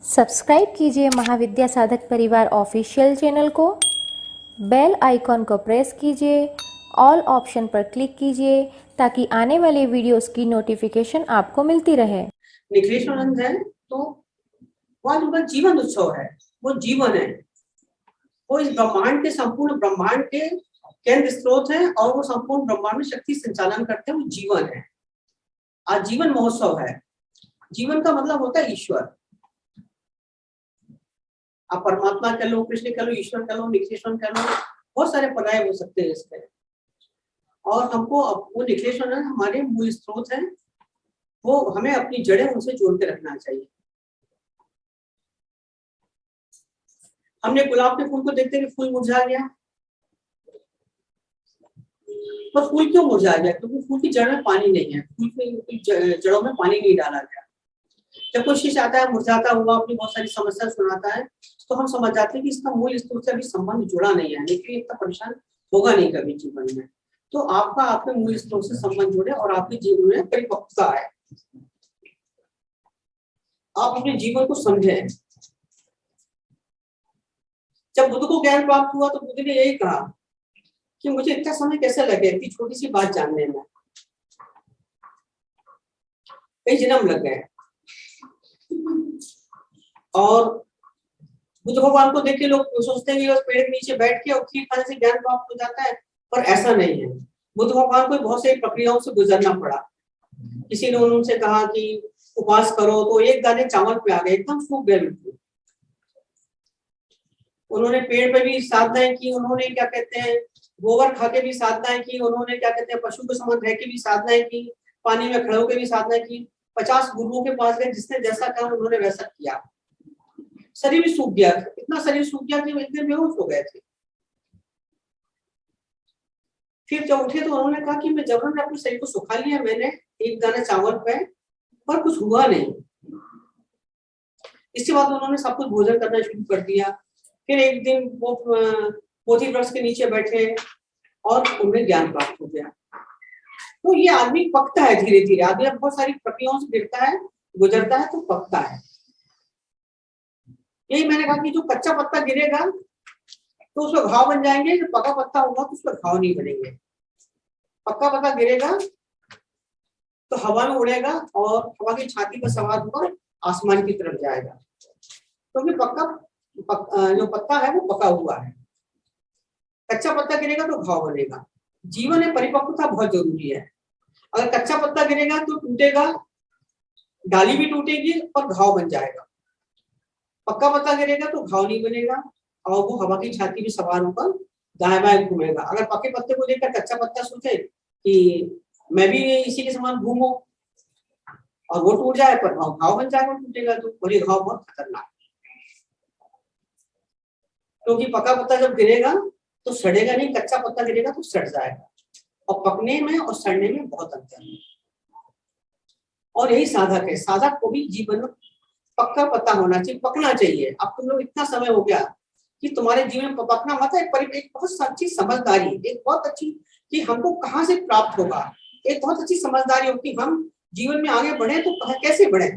Subscribe कीजिए महाविद्या साधक परिवार ऑफिशियल चैनल को, बेल आइकॉन को प्रेस कीजिए, ऑल ऑप्शन पर क्लिक कीजिए ताकि आने वाले वीडियोस की नोटिफिकेशन आपको मिलती रहे। निखिलेशानंद है तो वह उनका जीवन उत्सव है, वो जीवन है, वो इस ब्रह्मांड के संपूर्ण ब्रह्मांड के केंद्र स्रोत है और वो संपूर्ण ब्रह्मांड में शक्ति संचालन करते हैं, वो जीवन है। आज जीवन महोत्सव है। जीवन का मतलब होता है ईश्वर। आप परमात्मा कह लो, कृष्ण कह लो, ईश्वर कह लो, निखिलेश्वर कह लो, बहुत सारे पर्याय हो सकते हैं इसके। और हमको वो निखिलेश्वर हमारे मूल स्रोत है, वो हमें अपनी जड़ें उनसे जोड़ के रखना चाहिए। हमने गुलाब के फूल को देखते कि फूल मुरझा गया, पर फूल क्यों मुरझा गया? क्योंकि फूल की जड़ में पानी नहीं है, फूल की जड़ों में पानी नहीं डाला गया। जब कोई शिष्य आता है मुरझाता हुआ, अपनी बहुत सारी समस्या सुनाता है, तो हम समझ जाते हैं कि इसका मूल स्रोत से अभी संबंध जुड़ा नहीं है, लेकिन इतना परेशान होगा नहीं कभी जीवन में। तो आपका आपके मूल स्रोत से संबंध जुड़े और आपके जीवन में परिपक्वता आए, आप अपने जीवन को समझें। जब बुद्ध को ज्ञान प्राप्त हुआ तो बुद्ध ने यही कहा कि मुझे इतना समय कैसे लगे इतनी छोटी सी बात जानने में, कई जन्म लग गए। और बुद्ध भगवान को देख के लोग सोचते हैं कि बस पेड़ के नीचे बैठ के और खीर खाने से ज्ञान प्राप्त हो जाता है, पर ऐसा नहीं है। बुद्ध भगवान को बहुत सारी प्रक्रियाओं से गुजरना पड़ा। किसी ने उनसे कहा कि उपवास करो, तो एक दाने चावल पे आ गए, एकदम सूख गए बिल्कुल। उन्होंने पेड़ पे भी साधनाएं की, उन्होंने क्या कहते हैं गोबर खा के भी साधनाएं की, उन्होंने क्या कहते हैं पशु के समान रह के भी साधनाएं की, पानी में खड़े होकर भी साधनाएं की। 50 गुरुओं के पास गए, जिसने जैसा कहा उन्होंने वैसा किया। शरीर भी सूख गया, इतना शरीर सूख गया कि इतने बेहोश हो गए थे। फिर जब उठे तो उन्होंने कहा कि मैं जबरन अपने शरीर को सुखा लिया मैंने एक दाना चावल पे, पर कुछ हुआ नहीं। इसके बाद उन्होंने सब कुछ भोजन करना शुरू कर दिया। फिर एक दिन वो बोधि वृक्ष के नीचे बैठे और उन्हें ज्ञान प्राप्त हो गया। तो ये आदमी पकता है धीरे धीरे, आदमी बहुत सारी प्रक्रियाओं से गिरता है, गुजरता है तो पकता है। यही मैंने कहा कि जो कच्चा पत्ता गिरेगा तो उसमें घाव बन जाएंगे, जो पका पत्ता होगा तो उसमें घाव नहीं बनेंगे। पक्का पत्ता गिरेगा तो हवा में उड़ेगा और हवा की छाती पर सवार होकर आसमान की तरफ जाएगा, क्योंकि जो पत्ता है वो पका हुआ है। कच्चा पत्ता गिरेगा तो घाव बनेगा। जीवन में परिपक्वता बहुत जरूरी है। अगर कच्चा पत्ता गिरेगा तो टूटेगा, डाली भी टूटेगी और घाव बन जाएगा। पक्का पत्ता गिरेगा तो घाव नहीं बनेगा और वो हवा की छाती में सवार होकर दाएं बाएं घूमेगा। अगर पक्के पत्ते को देखकर कच्चा पत्ता सोचे कि मैं भी इसी के समान घूमूं और वो टूट जाए, पर घाव बन जाएगा, टूटेगा तो। और ये घाव बहुत खतरनाक है, क्योंकि पक्का पत्ता जब गिरेगा तो सड़ेगा नहीं, कच्चा पत्ता गिरेगा तो सड़ जाएगा। और पकने में और सड़ने में बहुत अंतर है। और यही साधक है, साधक को भी जीवन में पक्का पत्ता होना चाहिए, पकना चाहिए। अब तुम लोग इतना समय हो गया कि तुम्हारे जीवन में पकना मतलब एक बहुत अच्छी समझदारी, एक बहुत अच्छी कि हमको कहाँ से प्राप्त होगा, एक बहुत अच्छी समझदारी हो कि हम जीवन में आगे बढ़े तो कैसे बढ़े।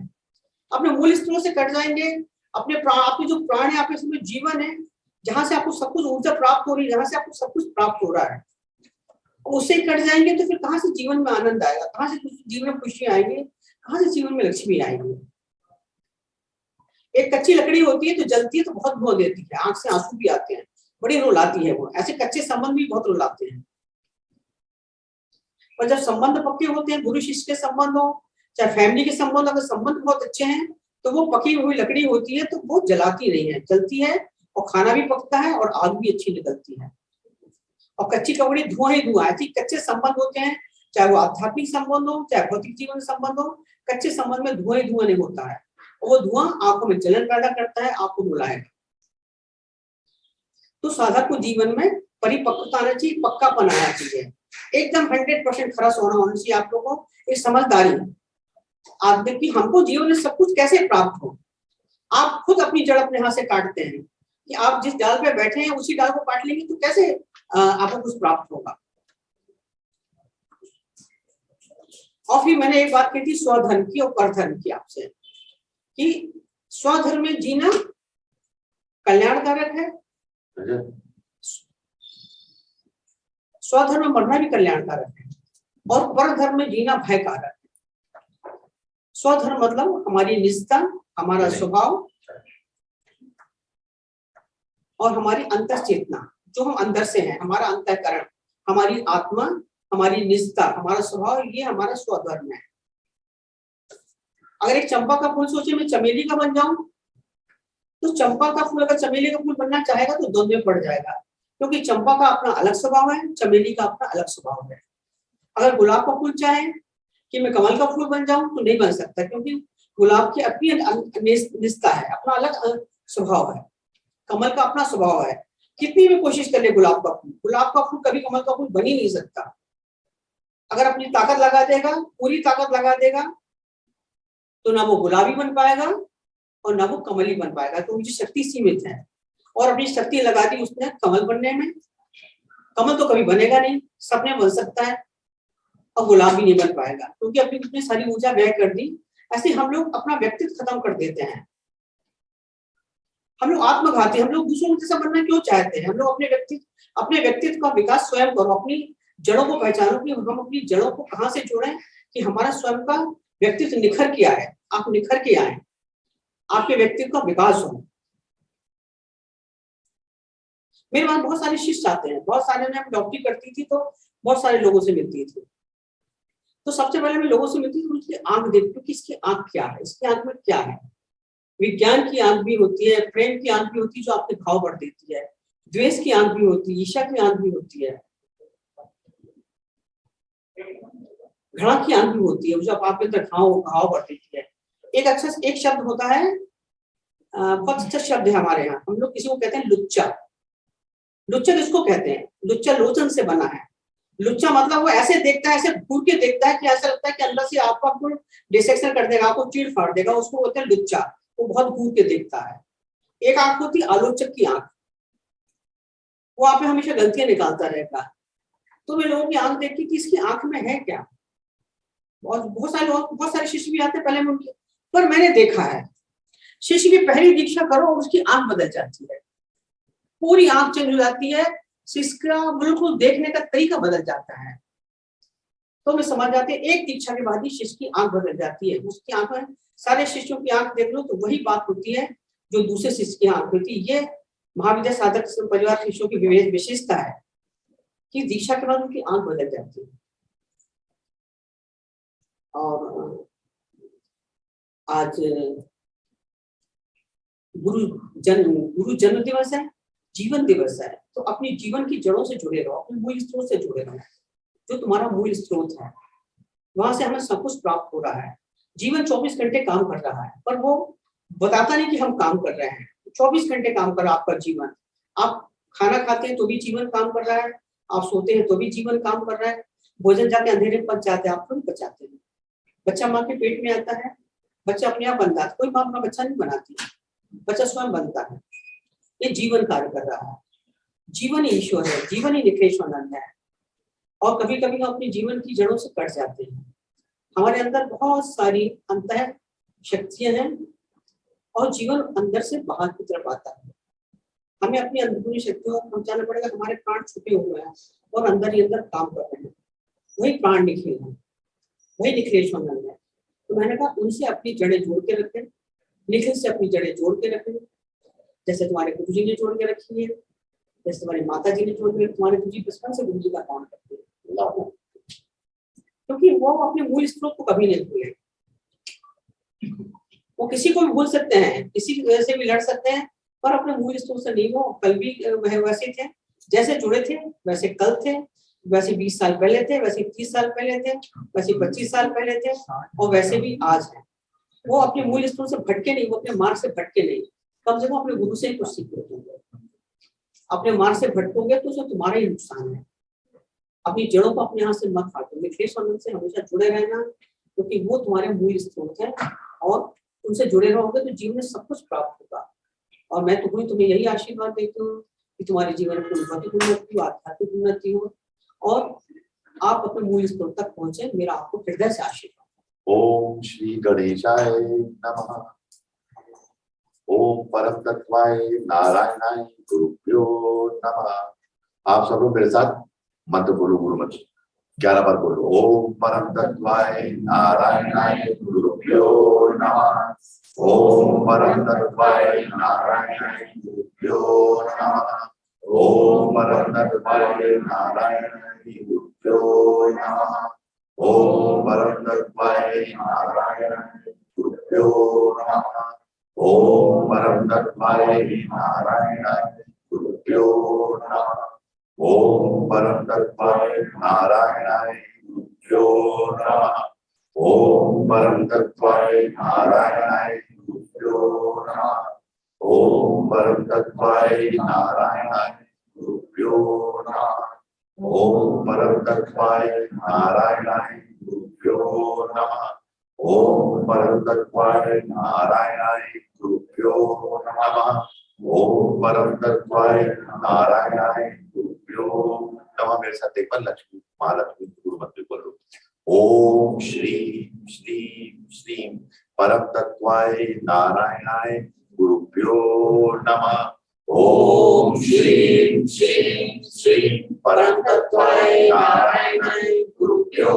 अपने मूल स्त्रोत से कट जाएंगे, आपके जो प्राण है, आपके जीवन है, जहां से आपको सब कुछ ऊर्जा प्राप्त हो रही है, जहां से आपको सब कुछ प्राप्त हो रहा है, उससे ही कट जाएंगे तो फिर कहाँ से जीवन में आनंद आएगा, कहाँ से जीवन में खुशी आएगी, कहाँ से जीवन में लक्ष्मी आएगी। एक कच्ची लकड़ी होती है तो जलती है तो बहुत रो देती है, आंख से आंसू भी आते हैं, बड़ी रुलाती है वो। ऐसे कच्चे संबंध भी बहुत रुलाते हैं। पर जब संबंध पक्के होते हैं, गुरु शिष्य के संबंध हो चाहे फैमिली के संबंध, अगर संबंध बहुत अच्छे हैं तो वो पकी हुई लकड़ी होती है तो वो जलाती नहीं है, जलती है और खाना भी पकता है और आग भी अच्छी निकलती है। और कच्ची कवड़ी धुआं ही धुआं। ऐसे कच्चे संबंध होते हैं, चाहे वो आध्यात्मिक संबंध हो चाहे भौतिक जीवन संबंध हो, कच्चे संबंध में धुआं ही धुआं नहीं होता है। वो धुआं आंखों में जलन पैदा करता है, आपको रुलाएगा। तो साधक को जीवन में परिपक्वता आना चाहिए, पक्कापन आना चाहिए, एकदम 100% खरा सोना होना चाहिए आप लोगों को। एक समझदारी आप देखिए, हमको जीवन में सब कुछ कैसे प्राप्त हो। आप खुद अपनी जड़ अपने हाथ से काटते हैं कि आप जिस डाल पे बैठे हैं उसी डाल को काट लेंगे तो कैसे आपको कुछ प्राप्त होगा। और फिर मैंने एक बात कही थी स्वधन की और परधन की आपसे, कि स्वधर्म में जीना कल्याणकारक है, स्वधर्म में मरना भी कल्याणकारक है, और परधर्म में जीना भयकारक है। स्वधर्म मतलब हमारी निष्ठा, हमारा स्वभाव और हमारी अंतर चेतना, जो हम अंदर से हैं, हमारा अंतःकरण, हमारी आत्मा, हमारी निष्ठा, हमारा स्वभाव, ये हमारा स्वधर्म है। अगर एक चंपा का फूल सोचे मैं चमेली का बन जाऊं, तो चंपा का फूल अगर चमेली का फूल बनना चाहेगा तो द्वंद्व में पड़ जाएगा, क्योंकि चंपा का अपना अलग स्वभाव है, चमेली का अपना अलग स्वभाव है। अगर गुलाब का फूल चाहे कि मैं कमल का फूल बन जाऊं तो नहीं बन सकता, क्योंकि गुलाब की अपनी निष्ठा है, अपना अलग स्वभाव है, कमल का अपना स्वभाव है। कितनी भी कोशिश कर ले गुलाब का फूल कभी कमल का फूल बन ही नहीं सकता। अगर अपनी ताकत लगा देगा, पूरी ताकत लगा देगा, तो ना वो गुलाबी बन पाएगा और ना वो कमली बन पाएगा, तो उनकी शक्ति सीमित है। और अपनी शक्ति लगा दी उसने कमल बनने में, कमल तो कभी बनेगा नहीं, सपने बन सकता है और गुलाब भी नहीं बन पाएगा, क्योंकि अपनी उसने सारी ऊर्जा व्यय कर दी। ऐसे हम लोग अपना व्यक्तित्व खत्म कर देते हैं, हम लोग आत्मघाती, हम लोग दूसरों को जैसा बनना क्यों चाहते हैं। हम लोग अपने व्यक्तित्व का विकास स्वयं करो, अपनी जड़ों को पहचानो कि हम अपनी जड़ों को कहां से जोड़ें कि हमारा स्वयं का व्यक्तित्व निखर के आए, आप निखर के आए, आपके व्यक्तित्व का विकास हो। मेरे पास बहुत सारे शिष्य आते हैं, बहुत सारे, मैं डॉक्टरी करती थी तो बहुत सारे लोगों से मिलती थी। तो सबसे पहले मैं लोगों से मिलती थी, उनकी आंख देखती हूँ कि इसकी आंख क्या है, इसकी आंख में क्या है। विज्ञान की आंख भी होती है, प्रेम की आंख भी होती है जो आपके घाव बढ़ देती है, द्वेष की आंख भी होती है, ईर्ष्या की आंख भी होती है, घृणा की आंख भी होती है जो आपके अंदर घाव बढ़ देती है। एक शब्द होता है, बहुत अच्छा शब्द है हमारे यहाँ, हम लोग किसी को कहते हैं लुच्चा। लुच्चा किसको कहते हैं? लुच्चा लोचन से बना है। लुच्चा मतलब वो ऐसे देखता है, ऐसे घूर के देखता है कि ऐसा लगता है कि अंदर से आपको डिसेक्शन कर देगा, आपको चीड़ फाड़ देगा, उसको बोलते हैं लुच्चा। वो बहुत घूर के देखता है। एक आंख होती है आलोचक की आंख, वो आप में हमेशा गलतियां निकालता रहेगा। तो मैं लोगों की आंख देखती कि इसकी आंख में है क्या। बहुत सारे लोग, बहुत सारे शिष्य भी आते पहले में उनके, पर मैंने देखा है शिष्य की पहली दीक्षा करो उसकी आंख बदल जाती है, पूरी आंख चेंज हो जाती है, शिष्य का बिल्कुल देखने का तरीका बदल जाता है। तो मैं समझ जाती है एक दीक्षा के बाद ही शिष्य की आंख बदल जाती है। उसकी आंख में सारे शिष्यों की आंख देख लो तो वही बात होती है जो दूसरे शिष्य की आंख होती है। ये महाविद्या साधक परिवार शिष्यों की विशेषता है कि दीक्षा के बाद उनकी आंख बदल जाती है। और आज गुरु जन्म दिवस है, जीवन दिवस है, तो अपनी जीवन की जड़ों से जुड़े रहो, अपने मूल स्रोत से जुड़े रहो। जो तुम्हारा मूल स्रोत है वहां से हमें सब कुछ प्राप्त हो रहा है। जीवन 24 घंटे काम कर रहा है, पर वो बताता नहीं कि हम काम कर रहे हैं। 24 घंटे काम कर रहा है आपका जीवन। आप खाना खाते हैं तो भी जीवन काम कर रहा है, आप सोते हैं तो भी जीवन काम कर रहा है, भोजन जाके अंधेरे में पच जाते हैं, आप थोड़ी पचाते हैं। बच्चा माँ के पेट में आता है, बच्चा अपने आप बनता है, कोई माँ अपना बच्चा नहीं बनाती, बच्चा स्वयं बनता है। ये जीवन कार्य कर रहा है, जीवन ही ईश्वर है, जीवन ही निखिलेश्वरानंद है। और कभी कभी हम अपने जीवन की जड़ों से कट जाते हैं। हमारे अंदर बहुत सारी अंतः शक्तियां हैं और जीवन अंदर से बाहर की तरफ आता है। हमें अपनी अंदरूनी शक्तियों को पहुंचाना पड़ेगा। हमारे प्राण छुपे हुए हैं और अंदर ही अंदर काम कर रहे हैं, वही प्राण निखिल है, वही निखिलेश्वरानंद है। तो मैंने कहा उनसे अपनी जड़ें जोड़ के रखें, निखिल से अपनी जड़ें जोड़ के रखें, जैसे तुम्हारे गुरु जी ने जोड़ के रखी है, जैसे तुम्हारी माता जी ने जोड़ के, तुम्हारे गुरु जी बचपन से गुरु जी का काम करते हैं, क्योंकि वो अपने मूल स्रोत को कभी नहीं भूले। वो किसी को भी भूल सकते हैं, किसी की वजह से भी लड़ सकते हैं, पर अपने मूल स्रोत से नहीं। वो कल भी वैसे थे, जैसे जुड़े थे वैसे कल थे, वैसे 20 साल पहले थे, वैसे 30 साल पहले थे, वैसे 25 साल पहले थे और वैसे भी आज है। वो अपने मूल स्रोत से भटके नहीं, वो अपने मार्ग से भटके नहीं। कम से कम अपने गुरु से ही कुछ सीखोगे। अपने मार्ग से भटकोगे तो उसमें तुम्हारा ही नुकसान है। अपनी जड़ों को अपने हाथ से मत काटो, निखिलेश्वरानंद से हमेशा जुड़े रहना, क्योंकि वो तुम्हारे मूल स्रोत है और उनसे जुड़े रहोगे तो जीवन में सब कुछ प्राप्त होगा। और मैं तुम्हें यही आशीर्वाद देती हूँ कि तुम्हारे जीवन में भौतिक उन्नति हो, आध्यात्मिक उन्नति हो और आप अपने मूल स्रोत तक पहुंचे। मेरा आपको हृदय से आशीर्वाद। ओम श्री गणेशाय नमः। ओम परम तत्वाय नारायणाय गुरुभ्यो नमः। आप सब लोग मेरे साथ मंत्र बोलो, गुरु मंत्र 11 बार बोलो। ओम परम तत्वाय नारायणाय गुरुभ्यो नमः। ओम परम तत्वाय नारायणाय गुरुभ्यो नमः। ओम परम तत्वाय नारायणाय गुरुभ्यो नमः। ओम परम तत्वाय नारायणाय गुरुभ्यो नमः। ओम परम तत्वाय नारायणाय गुरुभ्यो नमः। ओम परम तत्वाय नारायणाय गुरुभ्यो नमः। ओम परम तत्वाय नारायणाय गुरुभ्यो नमः। ओम परम तत्वाय नारायणाय गुरुभ्यो नमः। ओम परम तत्वाय नारायणाय गुरुभ्यो नमः। ओम परम तत्वाय नारायणाय गुरुभ्यो नमः। ओम परम तत्वाय नारायणाय गुरुभ्यो नमः। मेरे साथ एक बार लक्ष्मी महालक्ष्मी गुरु मंत्र बोलो। ओम श्रीं श्रीं श्रीं परम तत्वाय नारायणाय गुरुभ्यो नमः। ओम श्रीं श्रीं श्रीं परम तत्वाय नारायणाय गुरुभ्यो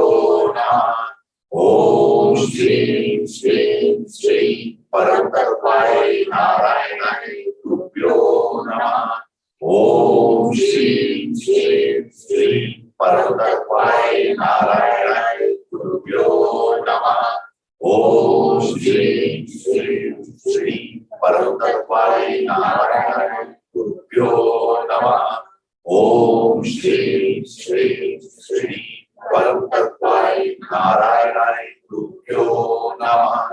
नमः। ओम श्रीं श्रीं श्रीं परम तत्वाय नारायणाय गुरुभ्यो नमः। ओम श्रीं श्रीं श्रीं परम तत्वाय नारायणाय गुरुभ्यो नमः। ओम श्रीं श्रीं श्रीं परम तत्वाय नारायणाय गुरुभ्यो नमः। ओम श्रीं श्रीं श्रीं परम तत्वाय नारायणाय गुरुभ्यो नमः।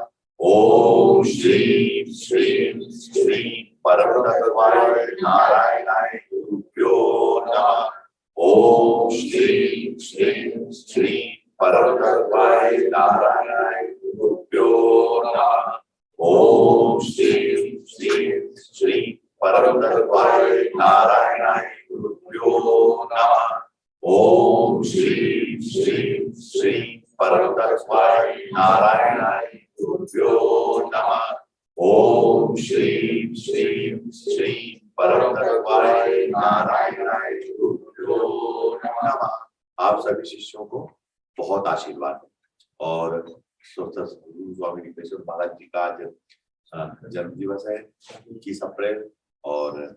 ओम श्रीं श्रीं श्रीं परम तत्वाय नारायणाय गुरुभ्यो नमः। ओम श्रीं श्रीं श्रीं परम तत्वाय नारायणाय गुरुभ्यो नमः। ओम श्रीं श्रीं श्रीं परम तत्वाय नारायणाय गुरुभ्यो नमः। ओम श्रीं श्रीं श्रीं परम तत्वाय नारायणाय गुरुभ्यो नमः। ओम श्रीं श्रीं श्रीं परम तत्वाय नारायणाय गुरुभ्यो नमः। आप सभी शिष्यों को बहुत आशीर्वाद और स्वामी निपेश्वर महाराज जी का आज जन्म दिवस है 21 अप्रैल। और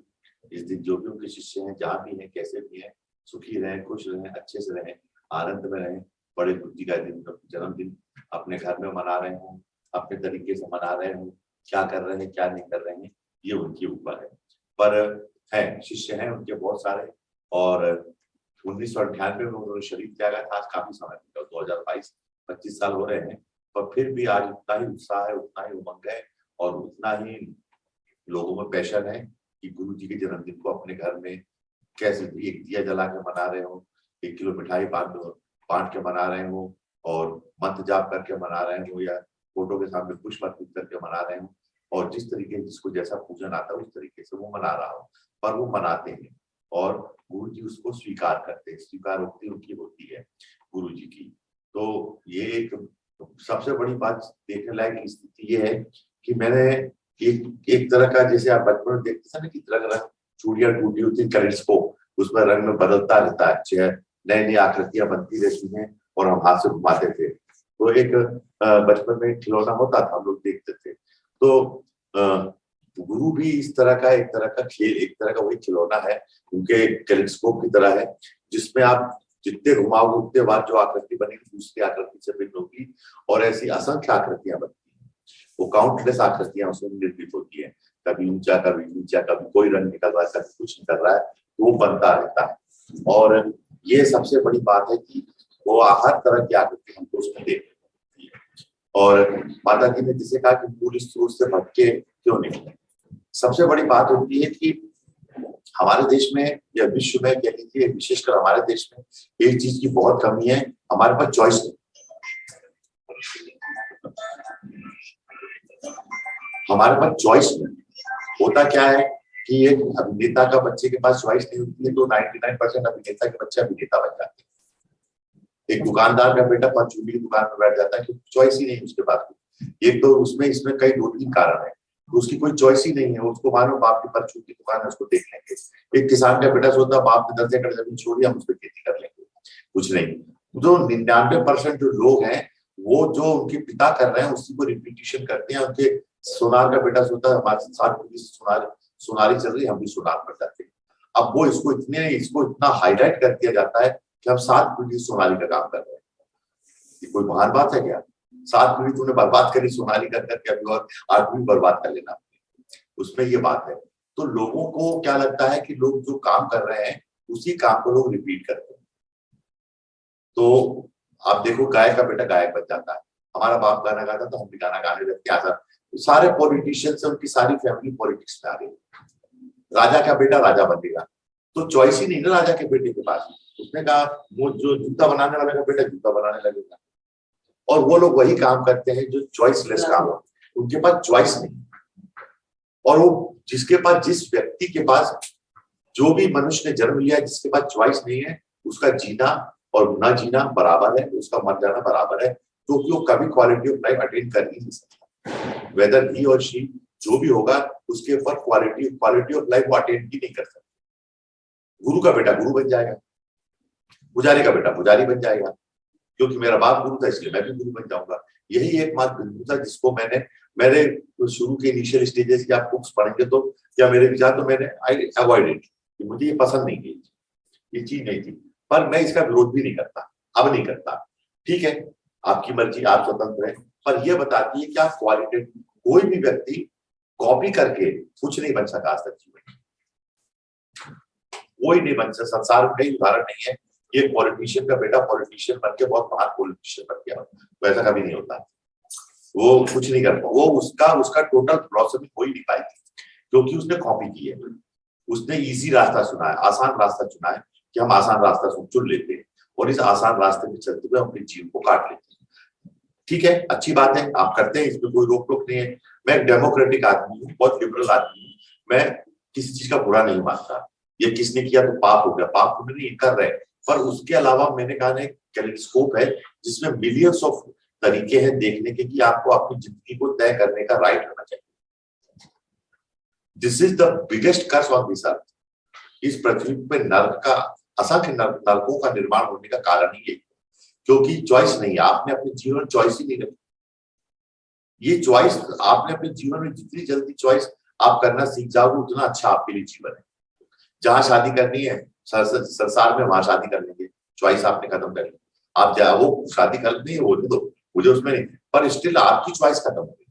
इस दिन जो भी उनके शिष्य हैं, जहाँ भी हैं, कैसे भी हैं, सुखी रहें, खुश रहें, अच्छे से रहें, आनंद में रहें। बड़े गुरु जी का दिन, जन्मदिन अपने घर में मना रहे हों, अपने तरीके से मना रहे हों, क्या कर रहे हैं क्या नहीं कर रहे हैं ये उनके ऊपर है। पर है शिष्य हैं उनके बहुत सारे। और 1998 में उन्होंने शरीर त्यागा था। आज काफी समय हो गया, 2022 25 साल हो रहे हैं, पर फिर भी आज उतना ही उत्साह है, उतना ही उमंग है और उतना ही लोगों में पैशन है कि गुरु जी के जन्मदिन को अपने घर में कैसे एक दिया जला के मना रहे हो, 1 किलो मिठाई बांट के मना रहे हो और मंत्र जाप करके मना रहे हो या फोटो के सामने पुष्प अर्पित करके मना रहे हो। और जिस तरीके जिसको जैसा पूजन आता है उस तरीके से वो मना रहा हो, पर वो मनाते हैं और गुरु जी उसको स्वीकार करते हैं। स्वीकार उक्ति उनकी होती है गुरु जी की। तो ये एक सबसे बड़ी बात देखने लायक स्थिति ये है कि मैंने एक तरह का, जैसे आप बचपन में देखते थे ना कि तरह चूड़ियां टूटी होती कैलिस्कोप, उसमें रंग में बदलता रहता है, नई नई आकृतियां बनती रहती हैं और हम हाथ से घुमाते थे। तो एक बचपन में खिलौना होता था, हम लोग देखते थे। तो गुरु भी इस तरह का एक तरह का खेल, एक तरह का वही खिलौना है, उनके टेलीस्कोप की तरह है, जिसमें आप जितने घुमाओगे उतने बार जो आकृति बनेगी दूसरी आकृति से भिन्न होगी और ऐसी असंख्य आकृतियां बनती हैं। वो काउंटलेस आकृतियां उसमें निर्मित होती है, कभी ऊंचा कभी नीचा, कभी कोई रंग निकल रहा है कभी कुछ निकल रहा है, तो वो बनता रहता है। और ये सबसे बड़ी बात है कि वो हर तरह की आकृति हमको उसमें देख सकती है। और माता जी ने जिसे कहा कि मूल स्रोत से भटके क्यों नहीं, सबसे बड़ी बात होती है कि हमारे देश में या विश्व में कह लीजिए, विशेषकर हमारे देश में एक चीज की बहुत कमी है, हमारे पास चॉइस नहीं। हमारे पास चॉइस नहीं होता। क्या है कि एक अभिनेता का बच्चे के पास चॉइस नहीं होती है तो 99% अभिनेता के बच्चे अभिनेता बन जाते हैं। एक दुकानदार का बेटा परचूनी की दुकान में बैठ जाता है क्योंकि चॉइस ही नहीं उसके पास। एक तो उसमें इसमें कई 2-3 कारण है। तो उसकी कोई चॉइस ही नहीं है, उसको मानो बाप की परचून की दुकान है, उसको देख लेंगे। एक किसान का बेटा सोचता बाप ने 10 एकड़ जमीन छोड़ी, हम उस पर खेती कर लेंगे, कुछ नहीं। जो 99% जो लोग हैं वो जो उनके पिता कर रहे हैं उसी को रिपीटिशन करते हैं। उनके सोनार का बेटा सोचता है हमारे साथ सुनारी चल रही है, हम भी सुनार पर जाते हैं। अब वो इसको इतना हाईलाइट कर दिया जाता है कि हम 7 पीढ़ी सोनाली का काम कर रहे हैं। ये कोई महान बात है क्या? 7 पीढ़ी तूने बर्बाद करी सोनाली कर करके, अभी और 8वीं बर्बाद कर लेना, उसमें ये बात है। तो लोगों को क्या लगता है कि लोग जो काम कर रहे हैं उसी काम को लोग रिपीट करते हैं। तो आप देखो गायक का बेटा गायक बन जाता है, हमारा बाप गाना गाता तो हम भी गाना गाने लगते हैं। सारे पॉलिटिशियंस उनकी सारी फैमिली पॉलिटिक्स में आ गई। राजा का बेटा राजा बनेगा, तो चॉइस ही नहीं ना राजा के बेटे के पास। उसने कहा वो जो जूता बनाने वाले का बेटा जूता बनाने लगेगा, और वो लोग वही काम करते हैं जो चॉइसलेस काम हो, उनके पास चॉइस नहीं। और वो जिस व्यक्ति के पास, जो भी मनुष्य ने जन्म लिया जिसके पास चॉइस नहीं है, उसका जीना और ना जीना बराबर है, उसका मर जाना बराबर है, क्योंकि वो कभी क्वालिटी ऑफ लाइफ अटेन कर ही नहीं सकता। वेदर ही और शी जो भी होगा उसके ऊपर क्वालिटी ऑफ लाइफ वो अटेन ही नहीं कर सकता। गुरु का बेटा गुरु बन जाएगा, पुजारी का बेटा पुजारी बन जाएगा, क्योंकि मेरा बाप गुरु था इसलिए मैं भी गुरु बन जाऊंगा। यही एकमात्र बिंदु था जिसको मेरे शुरू के इनिशियल स्टेजेस की आप बुक्स पढ़ेंगे तो, या मेरे विचार तो मैंने आई अवॉइड इट, मुझे ये पसंद नहीं थी, ये चीज नहीं थी। पर मैं इसका विरोध भी नहीं करता, अब नहीं करता। ठीक है, आपकी मर्जी, आप स्वतंत्र हैं, पर यह बताती है कि आप क्वालिटेटिव, कोई भी व्यक्ति कॉपी करके कुछ नहीं बन सका आज तक जीवन, कोई नहीं बन सका। संसार में कई उदाहरण नहीं है ये पॉलिटिशियन का बेटा पॉलिटिशियन बन के बहुत महान पॉलिटिशियन बन गया, तो ऐसा कभी नहीं होता। वो कुछ नहीं कर पाया, वो उसका टोटल ब्लॉसमिंग हो ही नहीं पाएगी, क्योंकि उसने कॉपी की है। उसने इजी रास्ता चुना है, आसान रास्ता चुना है कि हम आसान रास्ता चुन लेते हैं और इस आसान रास्ते पे चलते हुए अपने जीवन को काट लेते हैं। ठीक है, अच्छी बात है, आप करते हैं, इसमें कोई रोक टोक नहीं है। मैं एक डेमोक्रेटिक आदमी हूँ, बहुत लिबरल आदमी हूँ, मैं किसी चीज का बुरा नहीं मानता। ये किसने किया तो पाप हो गया, पाप तो नहीं कर रहे, पर उसके अलावा मैंने कहा ना, कैलेडोस्कोप है जिसमें मिलियंस ऑफ तरीके हैं देखने के कि आपको अपनी जिंदगी को तय करने का राइट होना चाहिए। This is the biggest curse on this earth. इस पृथ्वी पे नरक का, असंख्य नरकों का निर्माण होने का कारण ही यही, क्योंकि चॉइस नहीं है। आपने अपने जीवन में चॉइस ही नहीं रखी। ये चॉइस आपने अपने जीवन में जितनी जल्दी चॉइस आप करना सीख जाओगे उतना अच्छा आपके लिए जीवन है। जहां शादी करनी है संसार में, वहां शादी कर लेंगे, चॉइस आपने खत्म कर ली। आप वो शादी करनी है वो दो, मुझे उसमें नहीं, पर स्टिल आपकी चॉइस खत्म हो गई,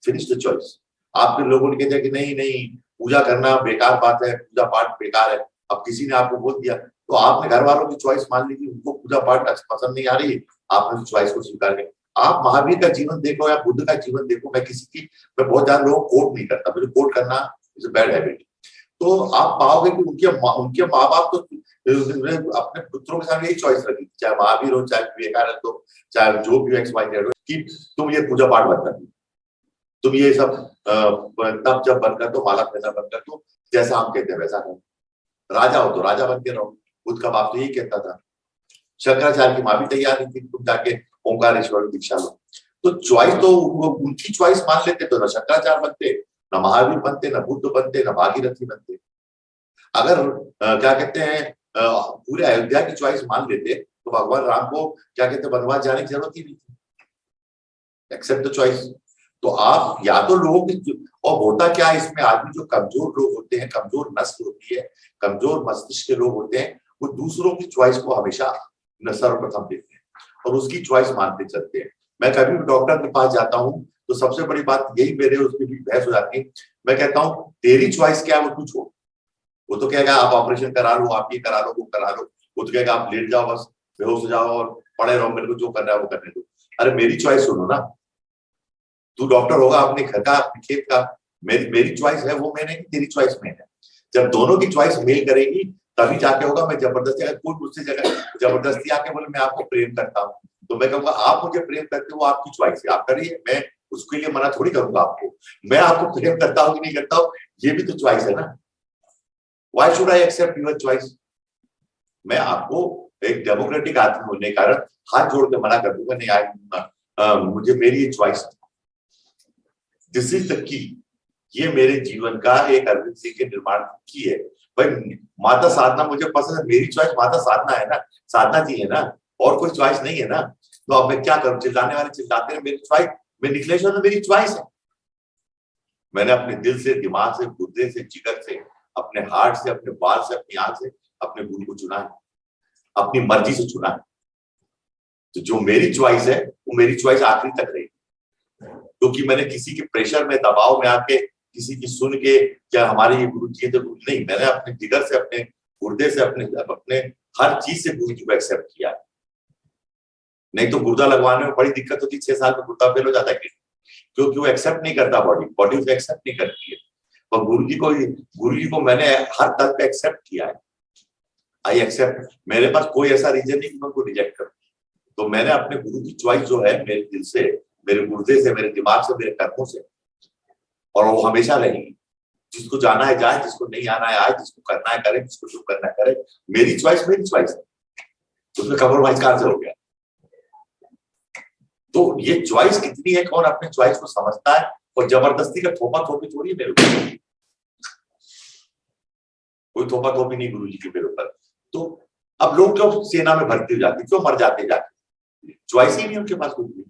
फिनिश द चॉइस। आपके लोगों ने कहते हैं कि नहीं पूजा करना बेकार बात है, पूजा पाठ बेकार है। अब किसी ने आपको बोल दिया तो आपने घर वालों की चॉइस मान ली कि उनको पूजा पाठ पसंद नहीं आ रही है, आपने चॉइस को स्वीकार किया। आप महावीर का जीवन देखो या बुद्ध का जीवन देखो, मैं बहुत ज्यादा लोगों को कोट नहीं करता, मुझे कोट करना इज अ बैड हैबिट। तो आप पाओगे कि उनके माँ बाप तो अपने पुत्रों के सामने यही चॉइस रखी, चाहे महावीर हो, चाहे विवेकानंद हो, चाहे जो भी एक्स वाई जेड हो, कि तुम ये पूजा पाठ बंद कर दो, तुम ये सब तब जब बंद कर दो, माला पहना बंद कर दो, जैसा हम कहते हैं वैसा करो। राजा हो तो राजा बन के रहो, बुद्ध का बाप तो यही कहता था। शंकराचार्य की माँ भी तैयार नहीं थी, तुम जाके ओंकारेश्वर दीक्षा लो। तो चॉइस तो उनकी चॉइस मान लेते तो न शंकराचार्य बनते, न महावीर बनते, न बुद्ध बनते, न भागीरथी बनते। अगर क्या कहते हैं पूरे अयोध्या की चॉइस मान लेते तो भगवान राम को क्या कहते हैं वनवास जाने की जरूरत ही नहीं थी। Except the choice. तो आप या तो लोगों की, और होता क्या है इसमें, आदमी जो कमजोर लोग होते हैं, कमजोर नस्ल होती है, कमजोर मस्तिष्क के लोग होते हैं, वो दूसरों की चॉइस को हमेशा सर्वप्रथम देते हैं और उसकी चॉइस मानते चलते हैं। मैं कभी भी डॉक्टर के पास जाता हूँ तो सबसे बड़ी बात यही मेरे उसकी भी बहस हो जाती है। मैं कहता हूँ तेरी चॉइस क्या है वो तू छोड़। वो तो कहेगा आप ऑपरेशन करा लो, आप ये करा लो, वो करा लो। वो तो कहेगा आप लेट जाओ, बस बेहोश हो जाओ और पड़े रहो, मेरे को जो करना है वो करने दो। अरे मेरी चॉइस सुनो ना, तू डॉक्टर होगा अपने घर का, अपने खेत का, मेरी चॉइस है वो मैंने, तेरी चॉइस में है। जब दोनों की चॉइस मेल करेगी तभी जाके होगा। मैं जबरदस्ती, अगर कोई मुझसे जबरदस्ती आके बोले मैं आपको प्रेम करता हूँ, तो मैं कहूँगा आप मुझे प्रेम करते हो, आपकी चॉइस है, आप करिए, मैं उसके लिए मना थोड़ी करूंगा आपको। मैं आपको प्रेम करता हूँ कि नहीं करता हूँ, ये भी तो चॉइस है ना। Why should I accept your choice? मैं आपको एक डेमोक्रेटिक आदमी होने के कारण हाथ जोड़ के मना कर दूंगा, नहीं मुझे मेरी choice this is the key. ये मेरे जीवन का एक अरविंद सिंह के निर्माण की है। भाई माता साधना मुझे पसंद है, मेरी चॉइस माता साधना है ना, साधना जी है ना, और कोई चॉइस नहीं है ना। तो अब मैं क्या करूं, चिल्लाने वाले चिल्लाते हैं, मेरी चॉइस, मैं निकलेश्वर में मेरी चॉइस है। मैंने अपने दिल से, दिमाग से, गुर्दे से, जिगर से, अपने हार्ट से, अपने बाल से, अपनी आंख से अपने गुरु को चुना है, अपनी मर्जी से चुना है। तो जो मेरी चॉइस है वो मेरी चॉइस आखिरी तक रही, क्योंकि मैंने किसी के प्रेशर में, दबाव में आके, किसी की सुन के, क्या हमारे ये गुरु जी तो नहीं, मैंने अपने जिगर से, अपने गुर्दे से, अपने हर चीज से गुरु जी को एक्सेप्ट किया। नहीं तो गुर्दा लगवाने में बड़ी दिक्कत होती, 6 साल में गुर्दा फेल हो जाता है, क्योंकि वो एक्सेप्ट नहीं करता, बॉडी उसे एक्सेप्ट नहीं करती है। और गुरु जी को मैंने हर तल पे एक्सेप्ट किया है। आई एक्सेप्ट, मेरे पास कोई ऐसा रीजन नहीं कि मैं उनको रिजेक्ट करूं। तो मैंने अपने गुरु की चॉइस जो है, मेरे दिल से, मेरे गुर्दे से, मेरे दिमाग से, मेरे कर्मों से, और वो हमेशा रहेगी। जिसको जाना है जाए, जिसको नहीं आना है आए, जिसको करना है करे, जिसको जो करना है करे। मेरी चॉइस मेरी चॉइस है, उसमें कम्प्रोमाइज कहां से हो गया। तो ये चॉइस कितनी है, कौन अपने चॉइस को समझता है, और जबरदस्ती का थोपा थोपी थोड़ी है मेरे ऊपर, कोई थोपा थोपी नहीं गुरु जी के मेरे ऊपर। तो अब लोग क्यों सेना में भर्ती हो जाते, क्यों मर जाते जाके, चॉइस ही नहीं उनके पास कुछ भी।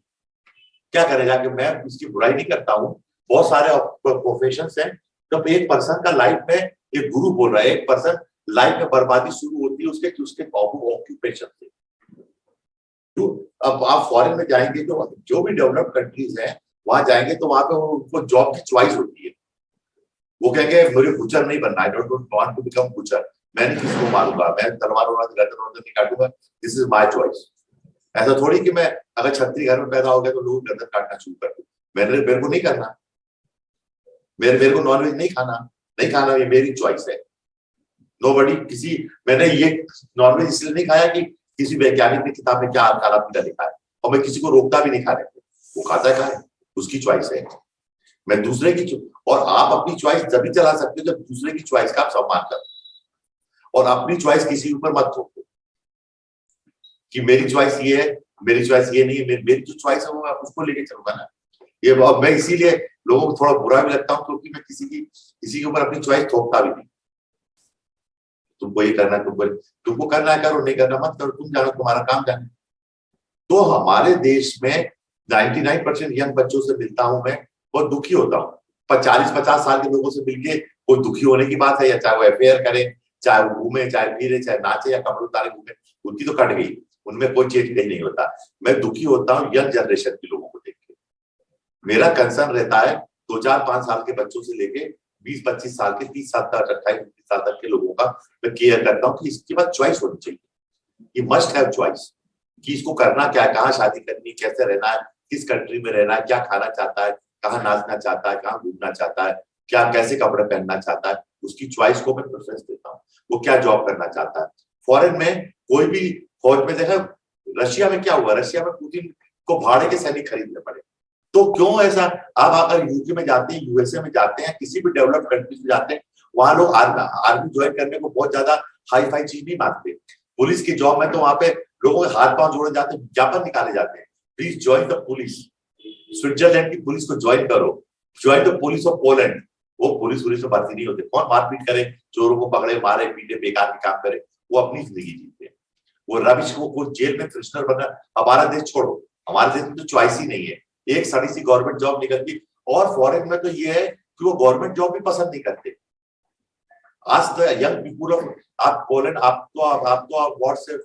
क्या करे जाके, मैं इसकी बुराई नहीं करता हूँ, बहुत सारे प्रोफेशन है। जब एक पर्सन का लाइफ में, एक गुरु बोल रहा है, एक पर्सन लाइफ में बर्बादी शुरू होती है उसके ऑक्यूपेशन से। तो अब आप फॉरेन में जाएंगे, जो भी डेवलप्ड कंट्रीज हैं, वहां जाएंगे तो वहां पे उनको जॉब की चॉइस होती है। वो कहेंगे मुझे बुचर नहीं बनना, I don't want to become butcher, मैं नहीं किसी को मारूंगा, मैं तलवार गर्दन नहीं काटूंगा, दिस इज माय चॉइस। ऐसा थोड़ी कि मैं अगर छत्री घर में पैदा हो गया तो लोग गर्दन काटना शुरू कर दूं, मेरे को नहीं करना, मेरे को नॉनवेज नहीं खाना, ये मेरी चॉइस है। नोबडी मैंने ये नॉनवेज इसलिए नहीं खाया कि किसी वैज्ञानिक ने किताब में क्या काला पीला लिखा है, और मैं किसी को रोकता भी नहीं खाने को, वो खाता है, उसकी चॉइस है। मैं दूसरे की, और आप अपनी चॉइस तभी चला सकते हो जब दूसरे की चॉइस का आप सम्मान करो, और अपनी चॉइस किसी के ऊपर मत थोपो कि मेरी चॉइस ये है, मेरी चॉइस ये नहीं है। मेरी जो चॉइस है वो मैं उसको लेके चलूंगा ना। ये मैं इसीलिए लोगों को थोड़ा बुरा भी लगता हूँ, क्योंकि मैं किसी के ऊपर अपनी चॉइस थोपता भी नहीं। तुमको ये करना, तुमको करना है करो, नहीं करना मत करो, तुम जानो, तुम्हारा काम जाने। तो हमारे देश में 99% यंग बच्चों से मिलता हूं मैं, बहुत दुखी होता हूँ। 40-50 साल के लोगों से मिलके कोई दुखी होने की बात है, या चाहे वो अफेयर करे, चाहे वो घूमे, चाहे फिरे, चाहे नाचे, या कपड़े उतारे घूमे, उनकी तो कट गई, उनमें कोई चेंज कहीं नहीं होता। मैं दुखी होता हूँ यंग जनरेशन के लोगों को देख के। मेरा कंसर्न रहता है 2-4-5 साल के बच्चों से लेके 20-25 साल के, 30 साल तक, 28-29 साल तक के लोगों का मैं केयर करता हूँ कि इसके बाद चॉइस होनी चाहिए, ये मस्ट हैव चॉइस, कि इसको करना क्या है, कहाँ शादी करनी, कैसे रहना है, किस कंट्री में रहना है, क्या खाना चाहता है, कहाँ नाचना चाहता है, कहाँ घूमना चाहता है, क्या कैसे कपड़े पहनना चाहता है, उसकी चॉइस को मैं प्रेफरेंस देता हूँ। वो क्या जॉब करना चाहता है। फॉरेन में कोई भी, फौज में देखा रशिया में क्या हुआ, रशिया में पुतिन को भाड़े के सैनिक खरीदने पड़े। तो क्यों ऐसा, आप अगर यूके में जाते हैं, यूएसए में जाते हैं, किसी भी डेवलप्ड कंट्रीज में जाते हैं, वहां लोग आर्मी ज्वाइन करने को बहुत ज्यादा हाई फाई चीज नहीं मांगते। पुलिस की जॉब में तो वहां पे लोगों के हाथ पांव जोड़े जाते हैं, विज्ञापन निकाले जाते हैं, please join the police, Switzerland की पुलिस को ज्वाइन करो, join the police of Poland. वो पुलिस में भर्ती नहीं होते, कौन मारपीट करे, चोरों को पकड़े, मारे पीटे, बेकार के काम करे, वो अपनी जिंदगी जीते हैं। वो रविश को जेल में प्रिजनर बना। हमारा देश छोड़ो, हमारे देश में तो चॉइस ही नहीं है, एक सड़ी सी गवर्नमेंट जॉब निकलती। और फॉरेन में तो ये है कि वो गवर्नमेंट जॉब भी पसंद नहीं करते। आज द यंग पीपुल ऑफ, आप पोलैंड, आप तो व्हाट्सएप,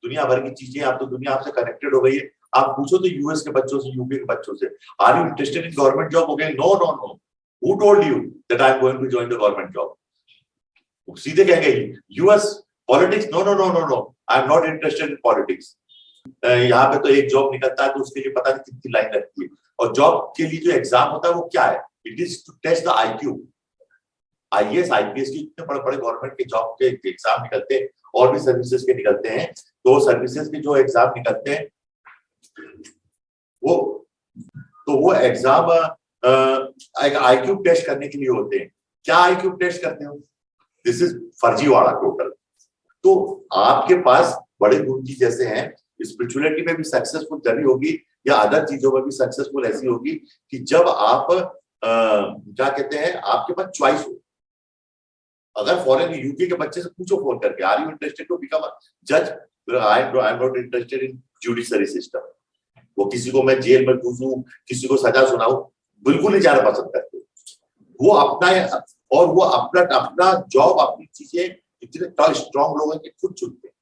दुनिया भर की चीजें, आप तो दुनिया आपसे कनेक्टेड हो गई है। आप पूछो तो यूएस के बच्चों से, यूपी के बच्चों से, are you interested in government job, हो गए no no no, who told you that I am going to join the government job. सीधे कहेंगे US politics, no no no no no, I am not interested in politics. यहाँ पे तो एक job निकलता है तो उसके लिए पता नहीं कितनी लाइन लगती है। और जॉब के लिए जो एग्जाम होता है वो क्या है, it is to test the IQ. IAS IPS की इतने बड़े बड़े गवर्नमेंट के जॉब के एग्जाम निकलते हैं, और भी सर्विसेज के निकलते हैं। तो सर्विसेज के जो एग्जाम निकलते हैं वो एग्जाम एक आईक्यू टेस्ट करने के लिए होते हैं। क्या आईक्यू टेस्ट करते हो, दिस इज फर्जीवाड़ा टोटल। तो आपके पास बड़े गुरु जी जैसे हैं, स्पिरिचुअलिटी में भी सक्सेसफुल जर्नी होगी, या अदर चीजों में भी सक्सेसफुल ऐसी होगी कि जब आप क्या कहते हैं, आपके पास चॉइस हो। अगर फॉरेन यूके के बच्चे से पूछो फोन करके, are you interested to become a जज, I am not interested in judiciary system. वो किसी को मैं जेल में घुसूं, किसी को सजा सुनाऊं, बिल्कुल नहीं जाना पसंद करते। वो अपना और वो अपना अपना जॉब, अपनी चीजें इतने स्ट्रॉन्ग लोग हैं कि खुद चुनते हैं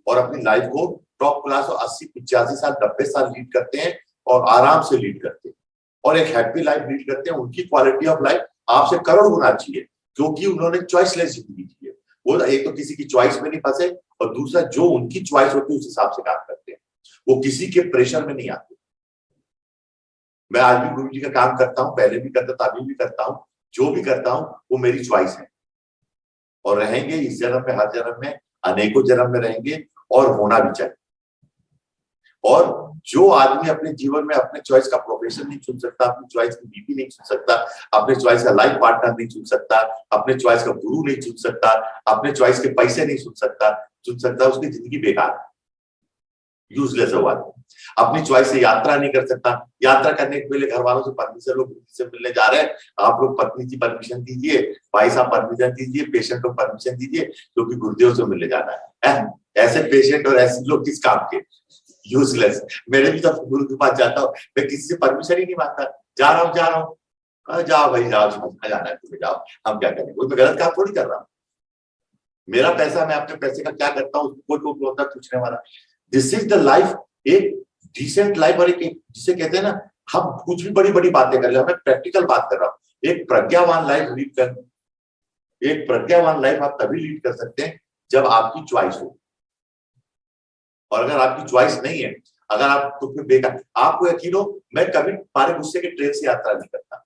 और अपनी लाइफ को टॉप क्लास और 80 85 साल 90 साल लीड करते हैं और आराम से लीड करते हैं और एक हैप्पी लाइफ लीड करते हैं। उनकी क्वालिटी ऑफ लाइफ आपसे करोड़ गुना अच्छी है क्योंकि उन्होंने चॉइसलेस जिंदगी जी है। वो एक तो किसी की चॉइस में नहीं फंसे और दूसरा जो उनकी चॉइस होती है उस हिसाब से काम करते हैं। वो किसी के प्रेशर में नहीं आते। मैं आज भी गुरु जी का काम करता हूं, पहले भी करता था, अभी भी करता हूं। जो भी करता हूं वो मेरी चॉइस है और रहेंगे इस जन्म में, हर जन्म में, अनेकों जन्म में रहेंगे और होना भी चाहिए। और जो आदमी अपने जीवन में अपने चॉइस का प्रोफेशन नहीं चुन सकता, अपनी चॉइस की बीवी नहीं चुन सकता, अपने चॉइस का लाइफ पार्टनर नहीं चुन सकता, अपने चॉइस का गुरु नहीं चुन सकता, अपने चॉइस के पैसे नहीं चुन सकता, उसकी जिंदगी बेकार है, यूजलेस है। अपनी चॉइस से यात्रा नहीं कर सकता, यात्रा करने के पहले घर वालों से परमिशन लो, से मिलने जा रहे हैं आप लोग, पत्नी की परमिशन दीजिए, भाई साहब परमिशन दीजिए, पेशेंट को परमिशन दीजिए क्योंकि गुरुदेव से मिलने जाना है। ऐसे पेशेंट और ऐसे लोग किस काम के, यूजलेस। मेरे भी तो गुरु के पास जाता हूँ, मैं किसी से परमिशन ही नहीं मांगता, जा रहा हूँ, जाओ भाई जाओ, जाना है तुम्हें जाओ, हम क्या करेंगे, कोई मैं गलत काम थोड़ी कर रहा हूँ। मेरा पैसा, मैं अपने पैसे का क्या करता हूँ कोई होता पूछने वाला। दिस इज द लाइफ, एक डिसेंट लाइफ। और एक जिसे कहते हैं ना, हम कुछ भी बड़ी बड़ी बातें कर ले, हमें प्रैक्टिकल बात कर रहा हूँ। एक प्रज्ञावान लाइफ लीड कर, एक प्रज्ञावान लाइफ आप तभी लीड कर सकते हैं जब आपकी चॉइस हो। और अगर आपकी चॉइस नहीं है, अगर आप तो फिर बेकार। आपको यकीन हो, मैं कभी पारे गुस्से के ट्रेन से यात्रा नहीं करता।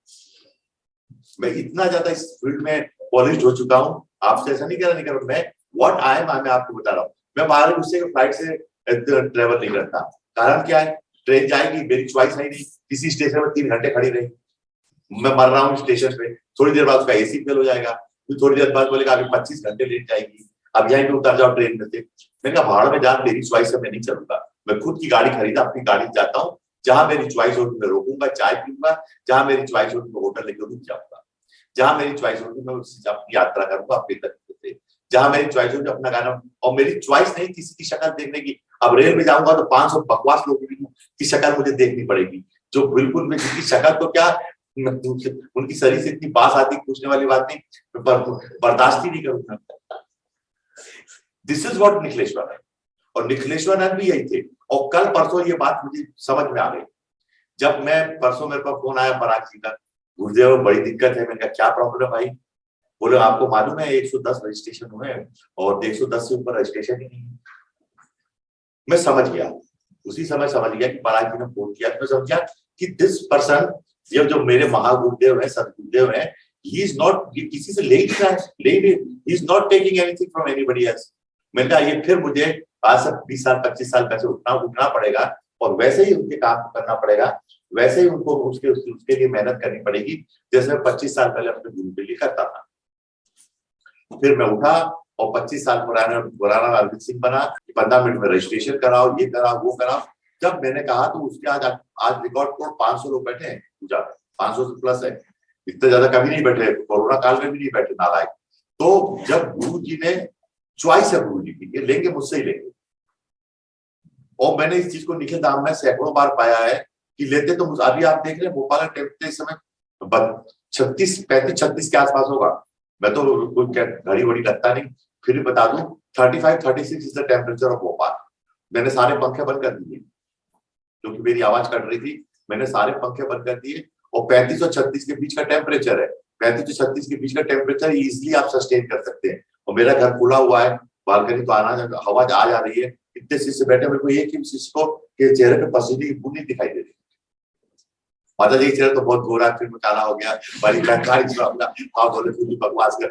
मैं इतना ज्यादा इस फील्ड में पॉलिश हो चुका हूं, आपसे ऐसा नहीं कर रहा। मैं व्हाट आई एम, मैं आपको बता रहा हूँ। मैं बाहर गुस्से के फ्लाइट से ट्रेवल नहीं करता। कारण क्या है, ट्रेन जाएगी, मेरी चॉइस है नहीं। किसी स्टेशन में 3 घंटे खड़ी रही, मैं मर रहा हूँ स्टेशन पे, थोड़ी देर बाद उसका एसी फेल हो जाएगा, फिर थोड़ी देर बाद बोलेगा अभी 25 घंटे लेट जाएगी, अब यहीं पे उतर जाओ ट्रेन में से। मैंने कहा भाड़ में जान, तेरी चॉइस से मैं नहीं चलूंगा। मैं खुद की गाड़ी खरीदा, अपनी गाड़ी जाता हूँ, जहां मेरी चॉइस होगी मैं रोकूंगा, चाय पीऊंगा, जहां मेरी चॉइस होगी मैं होटल लेकर रुक जाऊंगा, जहां मेरी चॉइस होगी मैं अपनी यात्रा करूंगा अपने तरीके से, जहां मेरी चॉइस होगी अपना गाना। और मेरी चॉइस नहीं किसी की शक्ल देखने की। अब रेल में जाऊंगा तो 500 बकवास लोगों की शक्ल मुझे देखनी पड़ेगी, जो बिल्कुल में जिनकी शक्ल तो क्या, उनकी शरीर से इतनी बात आती, पूछने वाली बात नहीं, बर्दाश्त ही नहीं करूंगा। दिस इज व्हाट निखिलेश्वर है। और निखिलेश्वरनंद भी यही थे। और कल परसों ये बात मुझे समझ में आ गई, जब मैं परसों मेरे पास फोन आया पराग जी का, गुरुदेव बड़ी दिक्कत है। मैंने कहा क्या प्रॉब्लम है भाई? बोले आपको मालूम है 110 रजिस्ट्रेशन हुए और 110 से ऊपर रजिस्ट्रेशन ही नहीं है। मैं समझ गया, उसी समय समझ गया कि पराग जी ने फोन किया। मैं समझ गया कि दिस पर्सन, ये जो मेरे महागुरुदेव है, सदगुरुदेव है, ही इज नॉट, किसी से ले ही नहीं रहा है, he is not taking anything from anybody else. मैंने कहा ये फिर मुझे आज से 20 साल 25 साल पहले उठना पड़ेगा और वैसे ही उनके काम करना पड़ेगा, वैसे ही उनको उसके लिए मेहनत करनी पड़ेगी जैसे मैं 25 साल पहले अपने गुरु के लिए करता था। फिर मैं उठा और 25 साल पुराना अरविंद सिंह बना। 15 मिनट में रजिस्ट्रेशन कराओ, ये कराओ, वो कराओ। जब मैंने कहा तो उसके आज रिकॉर्ड को 500 लोग बैठे हैं पूजा में, 500 से प्लस है। इतने ज्यादा कभी नहीं बैठे, कोरोना काल में भी नहीं बैठे नालायक। तो जब गुरु जी ने चॉइस है, गुरु जी की, ये लेंगे मुझसे ही लेंगे। और मैंने इस चीज को निखिल धाम में सैकड़ों बार पाया है कि लेते तो अभी आप देख रहे हैं भोपाल टेम्परेचर इस समय 36 35 36 के आसपास होगा। मैं तो कोई घड़ी वड़ी लगता नहीं, फिर भी बता दूं 35 36 is the temperature of Bhopal. मैंने सारे पंखे बंद कर दिए क्योंकि मेरी आवाज कट रही थी। मैंने सारे पंखे बंद कर दिए और 35 और 36 के बीच का टेम्परेचर है। 35 और 36 के बीच का टेम्परेचर इजिली आप सस्टेन कर सकते हैं। और मेरा घर खुला हुआ है, बालकनी तो आना, हवा आ जा रही है। इतने शिष्य बैठे, मेरे को एक ही शिष्य को के चेहरे पे पसीने की बूंद नहीं दिखाई दे रही। माता जी चेहरा तो बहुत गोरा, फिर में काला हो गया, बड़ी बोले फिर बकवास कर।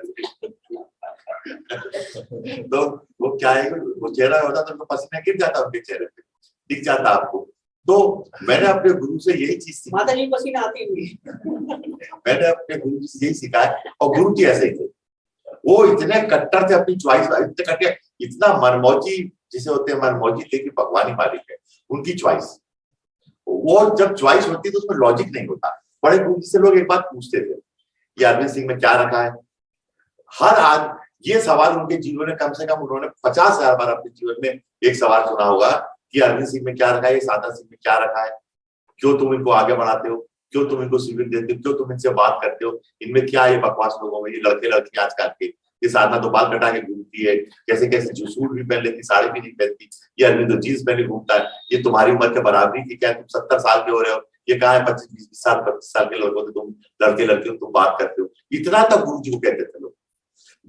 तो वो क्या है, वो चेहरा होता तो पसीना गिर जाता उनके चेहरे पे, दिख जाता आपको। तो मैंने अपने गुरु से यही चीज सीखी। माता जी पसीना आती हुई मैंने अपने गुरु जी से यही सीखा है। और गुरु जी ऐसे ही थे, वो इतने कट्टर थे अपनी चॉइस, इतने कट्टर, इतना मनमौजी जिसे होते हैं, मनमौजी लेकिन भगवान ही मालिक है। उनकी चॉइस, वो जब चॉइस होती है तो उसमें लॉजिक नहीं होता, बड़े गुरु जी से लोग एक बात पूछते थे, ये अरविंद सिंह में क्या रखा है। हर आज ये सवाल उनके जीवन में कम से कम उन्होंने 50,000 बार अपने जीवन में एक सवाल सुना होगा कि अरविंद सिंह में क्या रखा है, ये सादा सिंह में क्या रखा है, क्यों तुम इनको आगे बढ़ाते हो, क्यों तुम इनको शिविर देते हो, क्यों तुम इनसे बात करते हो, इनमें क्या ये बकवास लोगों में, ये लड़के लड़की आजकल के, ये साधना तो बाल कटा के घूमती है, कैसे कैसे जो सूट भी पहन लेती, साड़ी भी नहीं पहनती, ये अरविंद तो जींस पहन के घूमता है, ये तुम्हारी उम्र के बराबरी की क्या, तुम 70 साल के हो रहे हो, ये कहा है 25-20 साल 25 साल के लोगों से तुम लड़के लड़के तुम बात करते हो। इतना तक गुरु जी को कहते थे लोग,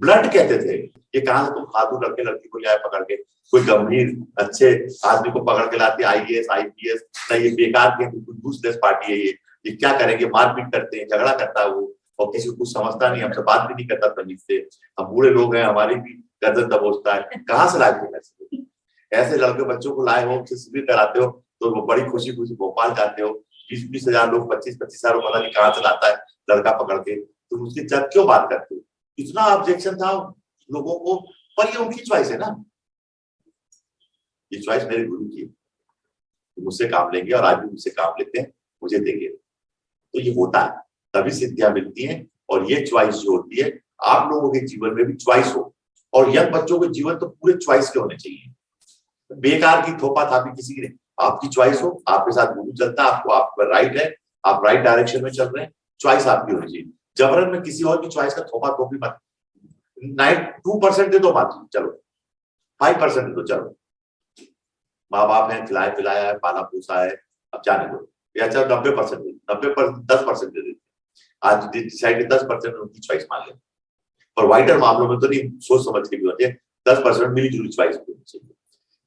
ब्लड कहते थे। ये कहां से तुम फालतू लड़के लड़की को लाए पकड़ के, कोई गंभीर अच्छे आदमी को पकड़ के लाते, IAS IPS, नहीं ये बेकार के यूजलेस पार्टी है, ये क्या करेंगे, मारपीट करते हैं, झगड़ा करता है वो, और किसी को कुछ समझता नहीं, हमसे बात भी नहीं करता तमीज से, हम बूढ़े लोग हैं, हमारी भी गर्दन दबोचता है, कहाँ से लाए थे ऐसे लड़के बच्चों को लाए हो, शिविर कराते हो, तो वो बड़ी खुशी खुशी भोपाल जाते हो, 20-20 हजार लोग 25-25 हजार पता नहीं कहाँ से लाता है लड़का पकड़ के, तुम उसकी जब क्यों बात करते हो। इतना ऑब्जेक्शन था लोगों को, पर ये उनकी चॉइस है ना, ये चॉइस मेरे गुरु की है, मुझसे काम लेंगे और आज भी मुझसे काम लेते हैं, मुझे देंगे, तो ये होता है, तभी सिद्धियां मिलती हैं। और ये चॉइस जो होती है, आप लोगों के जीवन में भी चॉइस हो, और यंग बच्चों के जीवन तो पूरे चॉइस के होने चाहिए, बेकार की थोपा थापी किसी ने, आपकी चॉइस हो, आपके साथ गुरु चलता है, आपको आप राइट है, आप राइट डायरेक्शन में चल रहे हैं, चॉइस आपकी होनी चाहिए। जबरन में किसी और की चॉइस का थोपा थोपी मत, 2% दे दो बात, चलो 5% दे दो, चलो माँ बाप ने खिलाया पिलाया है, पाला पोसा है, अब जाने दो, या चलो 90% दे, 10% दे देते, आज डिसाइड 10% उनकी चॉइस मान लेते, और वाइडर मामलों में तो नहीं, सोच समझ के भी होती है, 10% मिली जुली चॉइस होनी चाहिए।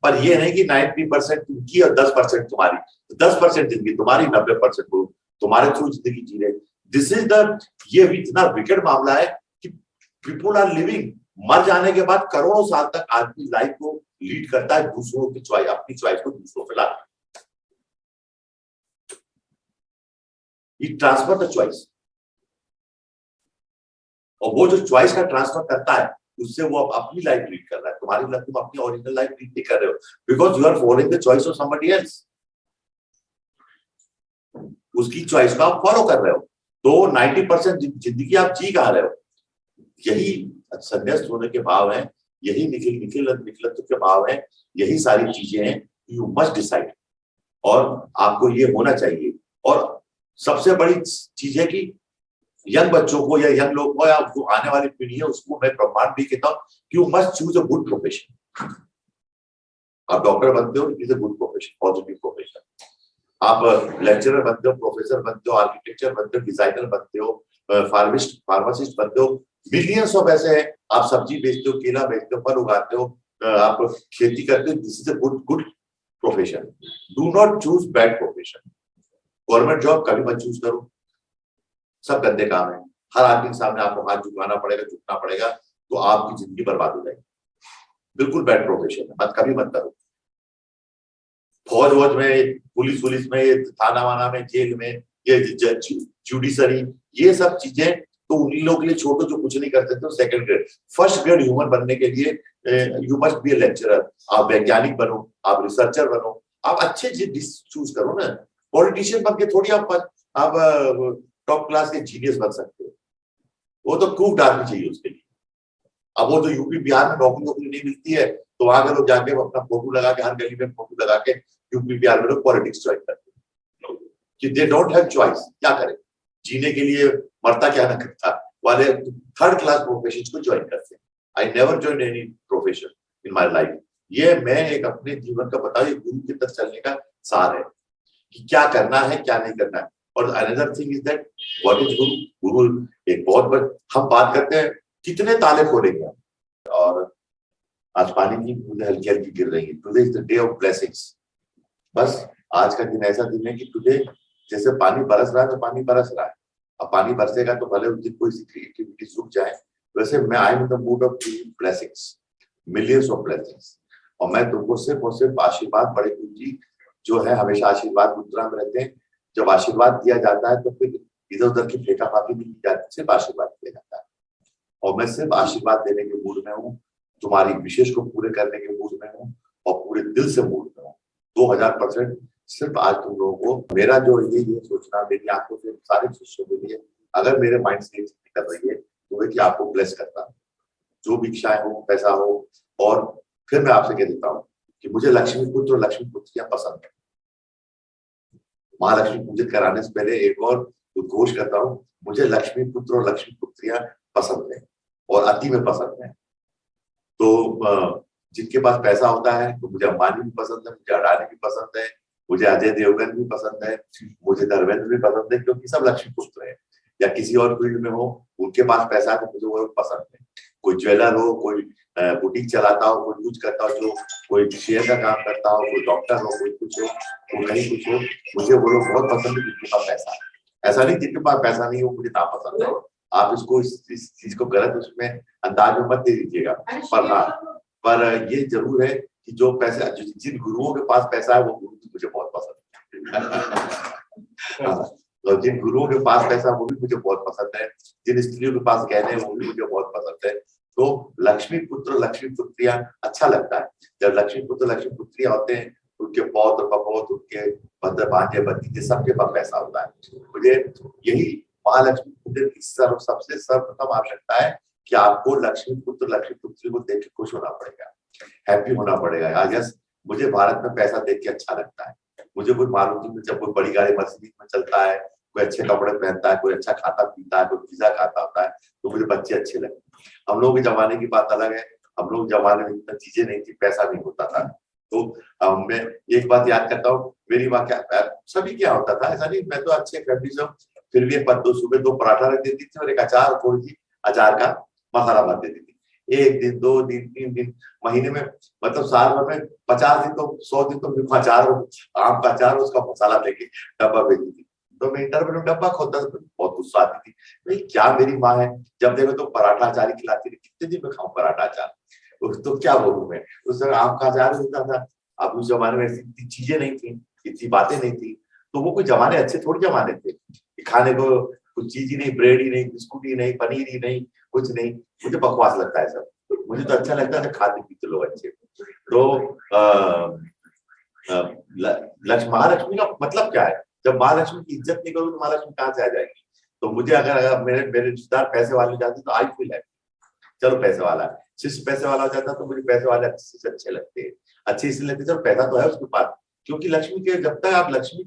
पर ये नहीं कि 90% उनकी और 10% तुम्हारी, 10% जिंदगी तुम्हारी, 90% को तुम्हारे थ्रू जिंदगी जी रहे। दिस इज द, ये इतना विकट मामला है कि पीपल आर लिविंग, मर जाने के बाद करोड़ों साल तक आदमी लाइफ को लीड करता है दूसरों की चॉइस, अपनी चॉइस को दूसरों पे लाता है, ट्रांसफर द चॉइस, और वो जो चॉइस का ट्रांसफर करता है उससे वो अपनी लाइफ लीड कर रहा है, तुम्हारी लाइफ, तुम अपनी ओरिजिनल लाइफ लीड नहीं कर रहे हो, because you are following the choice of somebody else, उसकी चॉइस को आप फॉलो कर रहे हो, तो 90% जिंदगी आप जी कहा रहे हो। यही संन्यास्त होने के भाव है, यही निखिलत्व के भाव है, यही सारी चीजें हैं, यू मस्ट डिसाइड, और आपको ये होना चाहिए। और सबसे बड़ी चीज है कि यंग बच्चों को या यंग लोगों को या जो आने वाली पीढ़ी है उसको मैं प्रमाण भी कहता हूँ, you must choose a good profession. आप डॉक्टर बनते हो, it is a good profession, positive profession. आप लेक्चरर बनते हो, प्रोफेसर बनते हो, आर्किटेक्चर बनते हो, डिजाइनर बनते हो, फार्मासिस्ट बनते हो, मिलियंस ऑफ ऐसे हैं, आप सब्जी बेचते हो, केला बेचते हो, फल उगाते हो, आप खेती करते हो, this is a good profession. Do not choose bad profession. Government job कभी मत चूज करो, सब गंदे काम है, हर आदमी के सामने आपको हाथ झुकाना पड़ेगा, झुकना पड़ेगा, तो आपकी जिंदगी बर्बाद हो जाएगी। बिल्कुल बैड प्रोफेशन है, मत कभी मत करो। फौज वौज में, पुलिस में, ये थाना वाना में, जेल में, ये जुडिशरी, ये सब चीजें तो उन लोगों के लिए छोड़ो जो कुछ नहीं करते थे। Second grade, first grade human बनने के लिए you must be A lecturer, आप वैज्ञानिक बनो, आप रिसर्चर बनो, आप अच्छे चूज करो ना। पॉलिटिशियन बन के थोड़ी आप टॉप क्लास के जीनियस बन सकते हो, वो तो प्रूफ्ड आदमी चाहिए उसके लिए। अब वो जो यूपी बिहार में नौकरी नहीं मिलती है, तो वहां के लोग जाके अपना फोटो लगा के, हर गली में फोटो लगा के यूपी बिहार में लोग पॉलिटिक्स ज्वाइन करते हैं कि दे डोंट हैव चॉइस। क्या करें, जीने के लिए मरता क्या ना करता वाले थर्ड क्लास प्रोफेशन को ज्वाइन करते हैं। I never join any profession in my life. ये मैं एक अपने जीवन का बताऊं, गुरु की तरफ चलने का सार है कि क्या करना है, क्या नहीं करना है। और another thing is that what is गुरु। गुरु एक बहुत बड़ा, हम बात करते हैं कितने ताले खोलेंगे, और आज पानी की बूंदें हल्की हल्की गिर रही है। Today is the day of blessings. बस आज का दिन ऐसा दिन है कि टुडे जैसे पानी बरस रहा है तो पानी बरस रहा है, अब पानी बरसेगा तो भले उस दिन कोई सी क्रिएटिविटी रुक जाए, वैसे मैं I am in the mood off blessings, millions of blessings. और मैं तुमको सिर्फ और सिर्फ आशीर्वाद, बड़े गुरु जी जो है हमेशा आशीर्वाद मुद्रा में रहते हैं। जब आशीर्वाद दिया जाता है तो फिर इधर उधर की फेंका फाकी नहीं की जाती, सिर्फ आशीर्वाद दिया जाता है। और मैं सिर्फ आशीर्वाद देने के मूड में हूँ, तुम्हारी विशेष को पूरे करने के मूड में हूँ, और पूरे दिल से मूड में हूँ 2000%। सिर्फ आज तुम लोगों को मेरा जो ये सोचना, मेरी आंखों से सारे शिष्यों के लिए अगर मेरे माइंड से कर रही है तो है कि आपको ब्लेस करता हूं, जो भी इच्छाएं हो, पैसा हो। और फिर मैं आपसे कह देता हूँ कि मुझे लक्ष्मी पुत्र और लक्ष्मी पुत्रियां पसंद है। महालक्ष्मी पूजन कराने से पहले एक और उद्घोष करता हूँ, मुझे लक्ष्मी पुत्र और लक्ष्मी पुत्रियां पसंद है और अति में पसंद है। तो जिनके पास पैसा होता है तो मुझे अंबानी भी पसंद है, मुझे अडानी भी पसंद है, मुझे अजय देवगन भी पसंद है, मुझे धर्मेंद्र भी पसंद है, क्योंकि सब लक्ष्मी पुत्र है। या किसी और फील्ड में हो, उनके पास पैसा है तो मुझे वो पसंद है। कोई ज्वेलर हो, कोई बुटीक चलाता हो, कोई कुछ करता हो, जो कोई शेयर का काम करता हो, कोई डॉक्टर हो, कोई कुछ हो, कोई कहीं कुछ हो, मुझे वो लोग बहुत पसंद है जिनके पास पैसा है। ऐसा नहीं जिनके पास पैसा नहीं हो मुझे ना पसंद है। आप इसको इस चीज को गलत उसमें अंदाज में मत दे दीजिएगा। पर हाँ, पर ये जरूर है कि जो पैसा, जिन गुरुओं के पास पैसा है वो गुरु मुझे बहुत पसंद है। और जिन गुरुओं के पास पैसा वो भी मुझे बहुत पसंद है, जिन स्त्रियों के पास गहने वो भी मुझे बहुत पसंद है। तो लक्ष्मी पुत्र लक्ष्मी पुत्रियां अच्छा लगता है। जब लक्ष्मी पुत्र लक्ष्मी पुत्रियां होते हैं, उनके पौत्र पपौत्र, उनके भद्र भांजे भतीजे सबके पास पैसा होता है। मुझे यही महालक्ष्मी पूजन की सबसे सर्वप्रथम आवश्यकता है कि आपको लक्ष्मी पुत्र लक्ष्मी पुत्री को देख के खुश होना पड़ेगा, हैप्पी होना पड़ेगा। आज मुझे भारत में पैसा देख के अच्छा लगता है। मुझे कोई मारुति में, जब कोई बड़ी गाड़ी मर्सिडीज में चलता है, कोई अच्छे कपड़े पहनता है, कोई अच्छा खाता पीता है, कोई पिज्जा खाता होता है, तो मुझे बच्चे अच्छे लगते हैं। हम लोग के जमाने की बात अलग है, हम लोग जमाने में इतना चीजें नहीं थी, पैसा नहीं होता था। तो मैं एक बात याद करता हूँ, मेरी माँ क्या, सभी क्या होता था, ऐसा नहीं, मैं तो अच्छे फैमिली से, फिर भी सुबह 2 पराठा रख देती थी और एक अचार, थोड़ी सी अचार का मसाला भर देती थी। 1 दिन 2 दिन 3 दिन, महीने में, मतलब साल भर में 50 दिन तो 100 दिन तो अचार, आम का अचार, उसका मसाला लेके डब्बा भेजी थी। तो मैं इंटरवल में डब्बा खोलता था, बहुत गुस्सा आती थी, भाई क्या मेरी माँ है, जब देखो तो पराठा अचार ही खिलाती थी, कितने दिन में खाऊं पराठा अचार, तो क्या बोलूं मैं। उस समय आम का अचार होता था। अब उस जमाने में ऐसी चीजें नहीं थी, इतनी बातें नहीं थी, तो वो कोई जमाने अच्छे थोड़ी जमाने थे। खाने को कुछ चीज ही नहीं, ब्रेड ही नहीं, बिस्कुट ही नहीं, पनीर ही नहीं, कुछ नहीं। मुझे बकवास लगता है सब, मुझे तो अच्छा लगता है खाते पीते लोग अच्छे। तो महालक्ष्मी का मतलब क्या है, जब महालक्ष्मी की इज्जत नहीं करूँ तो महालक्ष्मी कहाँ से आ जाएगी। तो मुझे अगर मेरे रिश्तेदार पैसे वाले जाते तो आई फील है, चलो पैसे वाला है, शिष्य पैसे वाला हो जाता तो मुझे पैसे वाले अच्छे लगते हैं। अच्छे इसलिए लगते चलो पैसा तो है उसके पास, क्योंकि लक्ष्मी के, जब तक आप लक्ष्मी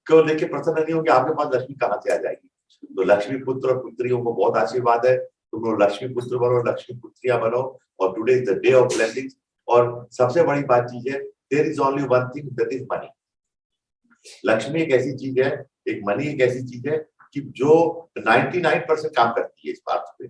को लेके प्रसन्न नहीं होंगे, आपके पास लक्ष्मी कहाँ से आ जाएगी। तो लक्ष्मी पुत्र और पुत्रियों को बहुत आशीर्वाद है, तुम लोग लक्ष्मी पुत्र बनो, लक्ष्मी पुत्रियां बनो, और today is the day of blessings. और सबसे बड़ी बात चीज है, there is only one thing, that is money. Lakshmi एक ऐसी चीज है, एक मनी एक ऐसी चीज है कि जो 99% काम करती है इस बात पे,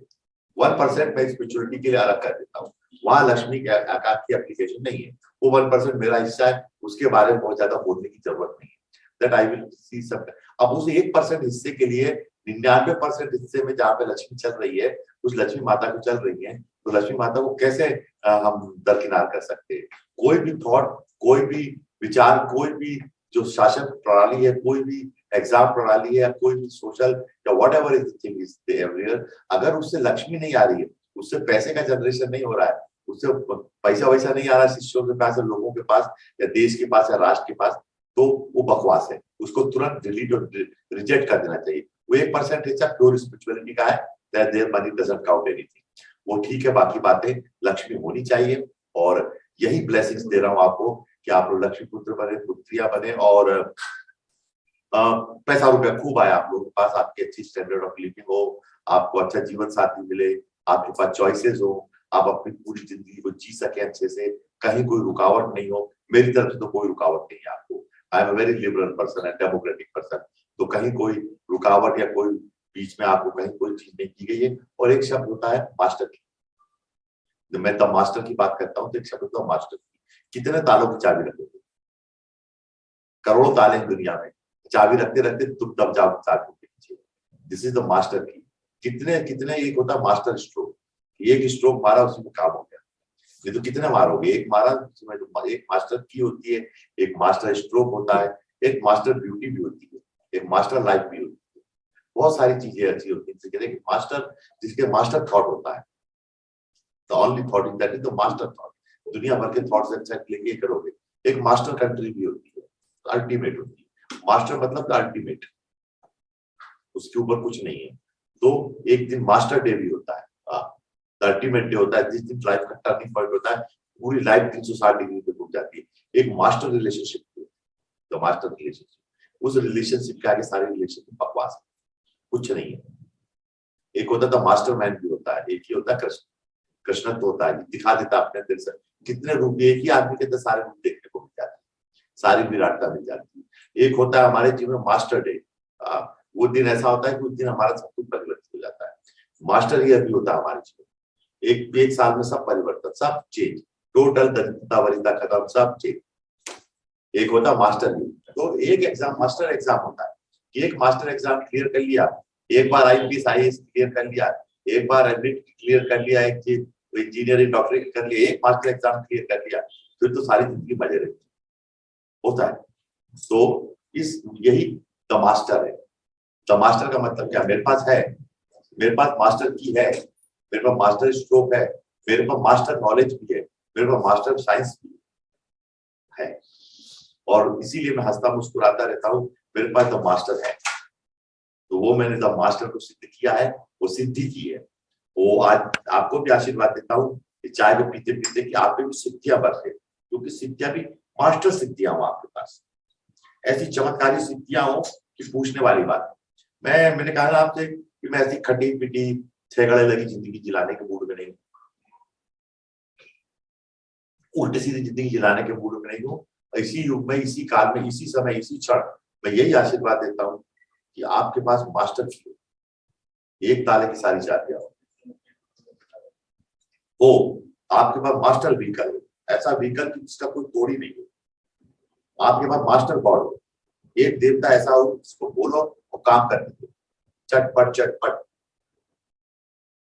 1% मैं स्पिरिचुअलिटी के लिए अलग कर देता हूँ। वहां लक्ष्मी के आकार की एप्लीकेशन नहीं है, वो 1% मेरा हिस्सा है, उसके बारे में बहुत ज्यादा बोलने की जरूरत नहीं है। दैट आई विल सी सब। अब उस 1% हिस्से के लिए 99% हिस्से में जहाँ पे लक्ष्मी चल रही है, उस लक्ष्मी माता को चल रही है, तो लक्ष्मी माता को कैसे हम दरकिनार कर सकते हैं। कोई भी थॉट, कोई भी विचार, कोई भी जो शासन प्रणाली है, कोई भी एग्जाम प्रणाली है, कोई भी सोशल या what ever is thing is everywhere, अगर उससे लक्ष्मी नहीं आ रही है, उससे पैसे का जनरेशन नहीं हो रहा है, उससे पैसा वैसा नहीं आ रहा है शिष्यों के पास, लोगों के पास, या देश के पास, या राष्ट्र के पास, तो वो बकवास है, उसको तुरंत डिलीट और रिजेक्ट कर देना चाहिए। वो 1% हिस्सा प्योर स्पिरिचुअलिटी का है, that their money doesn't count anything. वो ठीक है, बाकी बातें लक्ष्मी होनी चाहिए, और यही ब्लेसिंग्स दे रहा हूँ आपको कि आप लोग लक्ष्मी पुत्र बने, पुत्रियां बने, और पैसा रुपया खूब आए आप लोगों के पास, आपकी अच्छी स्टैंडर्ड ऑफ लिविंग हो, आपको अच्छा जीवन साथी मिले, आपके पास चॉइसेस हो, आप अपनी पूरी जिंदगी को जी सके अच्छे से, कहीं कोई रुकावट नहीं हो। मेरी तरफ से तो कोई रुकावट नहीं है आपको। I am a very liberal person and democratic person, तो कहीं कोई रुकावट या कोई बीच में आपको कहीं कोई चीज नहीं की गई है। और एक शब्द होता है मास्टर की, जब मैं द मास्टर की बात करता हूँ तो एक शब्द होता है मास्टर की। कितने तालों की चाबी रखोगे, करोड़ों ताले हैं दुनिया में, चाबी रखते रखते तुम दब जाओ चाबी के पीछे। दिस इज द मास्टर की। कितने कितने, एक होता है मास्टर स्ट्रोक, एक स्ट्रोक मारा उसी में काम हो गया। ये तो कितने मारोगे, एक मारा उसमें, तो एक मास्टर की होती है, एक मास्टर स्ट्रोक होता है, एक मास्टर ब्यूटी भी होती है, एक मास्टर लाइफ भी होती है, बहुत सारी चीजें अच्छी होती है। मास्टर, जिसके मास्टर थॉट होता है, the only thought is that is the master thought. दुनिया भर के थॉट्स अच्छा लेके करोगे। एक मास्टर कंट्री भी होती है, अल्टीमेट होती है। मास्टर मतलब द अल्टीमेट। उसके ऊपर कुछ नहीं है। तो एक दिन मास्टर डे भी होता है, अल्टीमेट डे होता है, जिस दिन लाइफ का टर्निंग पॉइंट होता है, पूरी लाइफ 360 डिग्री पे घूम जाती है। एक master relationship, the master relationship, उस रिलेशनशिप के आगे सारे रिलेशनशिप बकवास है, कुछ नहीं है। एक होता था मास्टर माइंड भी होता है, एक ही होता है कृष्ण। कृष्ण तो होता है, दिखा देता अपने दिल से कितने रूप, एक ही आदमी के अंदर सारे रूप देखने को मिल जाते हैं, सारी विराटता मिल जाती है। एक होता है हमारे जीवन में मास्टर डे, वो दिन ऐसा होता है कि उस दिन हमारा सब कुछ परिवर्तित हो जाता है। मास्टर ईयर भी होता है हमारे जीवन, एक साल में सब परिवर्तन, सब चेंज, टोटल दरिद्रता वरिद्रता खत्म, सब चेंज। एक होता है मास्टर ईयर। तो एक एग्जाम मास्टर एग्जाम होता है कि एक मास्टर एग्जाम क्लियर कर लिया, एक बार IPS IAS क्लियर कर लिया, एक बार NET क्लियर कर लिया, एक इंजीनियरिंग डॉक्टरेट कर लिया, एक मास्टर एग्जाम क्लियर कर लिया, फिर तो सारी जिंदगी मजे रहती होता है। तो यही द मास्टर है। द मास्टर का मतलब क्या, मेरे पास है, मेरे पास मास्टर की है, मेरे पास मास्टर स्ट्रोक है, मेरे पास मास्टर नॉलेज भी है, मेरे पास मास्टर साइंस भी है, और इसीलिए मैं हंसता मुस्कुराता रहता हूँ, मेरे पास द मास्टर है। तो वो मैंने द मास्टर को सिद्ध किया है, वो सिद्धि की है। वो आज आपको भी आशीर्वाद देता हूँ कि चाय को पीते पीते कि आप पे भी सिद्धियां बरसे, क्योंकि सिद्धियां भी मास्टर सिद्धियां हो आपके पास, ऐसी चमत्कारी सिद्धियां हो कि पूछने वाली बात। मैंने कहा ना आपसे कि मैं ऐसी खटी पिटी छह गड़े लगी जिंदगी जिलाने के मूड में नहीं हूँ, उल्टी सीधी जिंदगी जिलाने के मूड में नहीं हूँ। इसी युग में, इसी काल में, इसी समय, इसी क्षण मैं यही आशीर्वाद देता हूँ कि आपके पास मास्टर की एक ताले की सारी चाबियां हो, आपके पास मास्टर व्हीकल हो, ऐसा व्हीकल जिसका कोई तोड़ ही नहीं हो। आपके पास मास्टर गॉड हो, एक देवता ऐसा हो जिसको बोलो और काम करने दो, चटपट चटपट।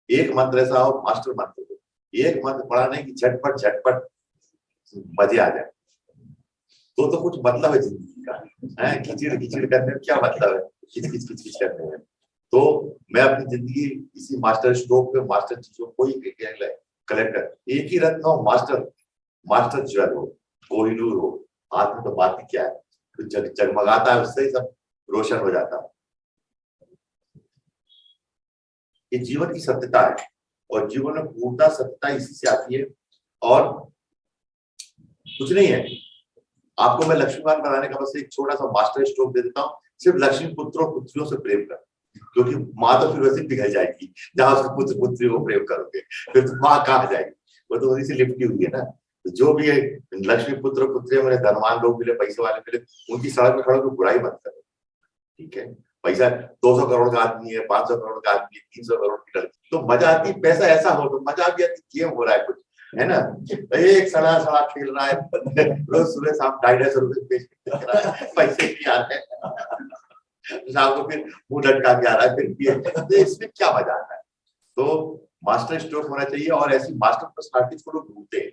एक मंत्र ऐसा हो, मास्टर मंत्र हो, एक मंत्र पढ़ा नहीं कि झटपट झटपट मजे आ जाए। तो कुछ मतलब है जिंदगी का, है खिचड़ खिचड़ करने में क्या मतलब है, खिच खिच खिच खिच करने में। तो मैं अपनी जिंदगी इसी मास्टर स्ट्रोक पे, मास्टर चीजों को ही कलेक्ट कर, एक ही रत्न हो, मास्टर ज्वेल हो, कोहिनूर हो, हाथ में तो बात ही क्या है, तो जगमगाता है, उससे ही सब रोशन हो जाता है। ये जीवन की सत्यता है, और जीवन में पूर्णता सत्यता इसी से आती है, और कुछ नहीं है। आपको मैं लक्ष्मीवान बनाने का बस एक छोटा सा मास्टर स्ट्रोक दे देता हूँ, सिर्फ लक्ष्मी पुत्रों पुत्रियों से प्रेम कर, क्योंकि माँ तो फिर वैसे पिघल जाएगी जहां उसके पुत्र पुत्री को प्रेम करोगे, फिर तो माँ कहाँ जाएगी, वो तो वहीं से लिपटी हुई है ना। तो जो भी है लक्ष्मी पुत्र पुत्री, मेरे धनवान लोग मिले, पैसे वाले मिले, उनकी सड़क में खड़े होकर बुराई मत करो, ठीक है। पैसा 200 करोड़ का आदमी है, 500 करोड़ का आदमी है, 300 करोड़ की लड़की, तो मजा आती, पैसा ऐसा हो तो मजा भी आती, गेम हो रहा है कुछ, है ना। एक सड़ा सड़ा खेल रहा है, रोज सुबह शाम 250 रुपए पैसे भी आते हैं, शाम को फिर मुंह लटका के आ रहा है, फिर भी तो इसमें क्या मजा आता है। तो मास्टर स्ट्रोक होना चाहिए, और ऐसी मास्टर पर्सनालिटीज को लोग ढूंढते हैं,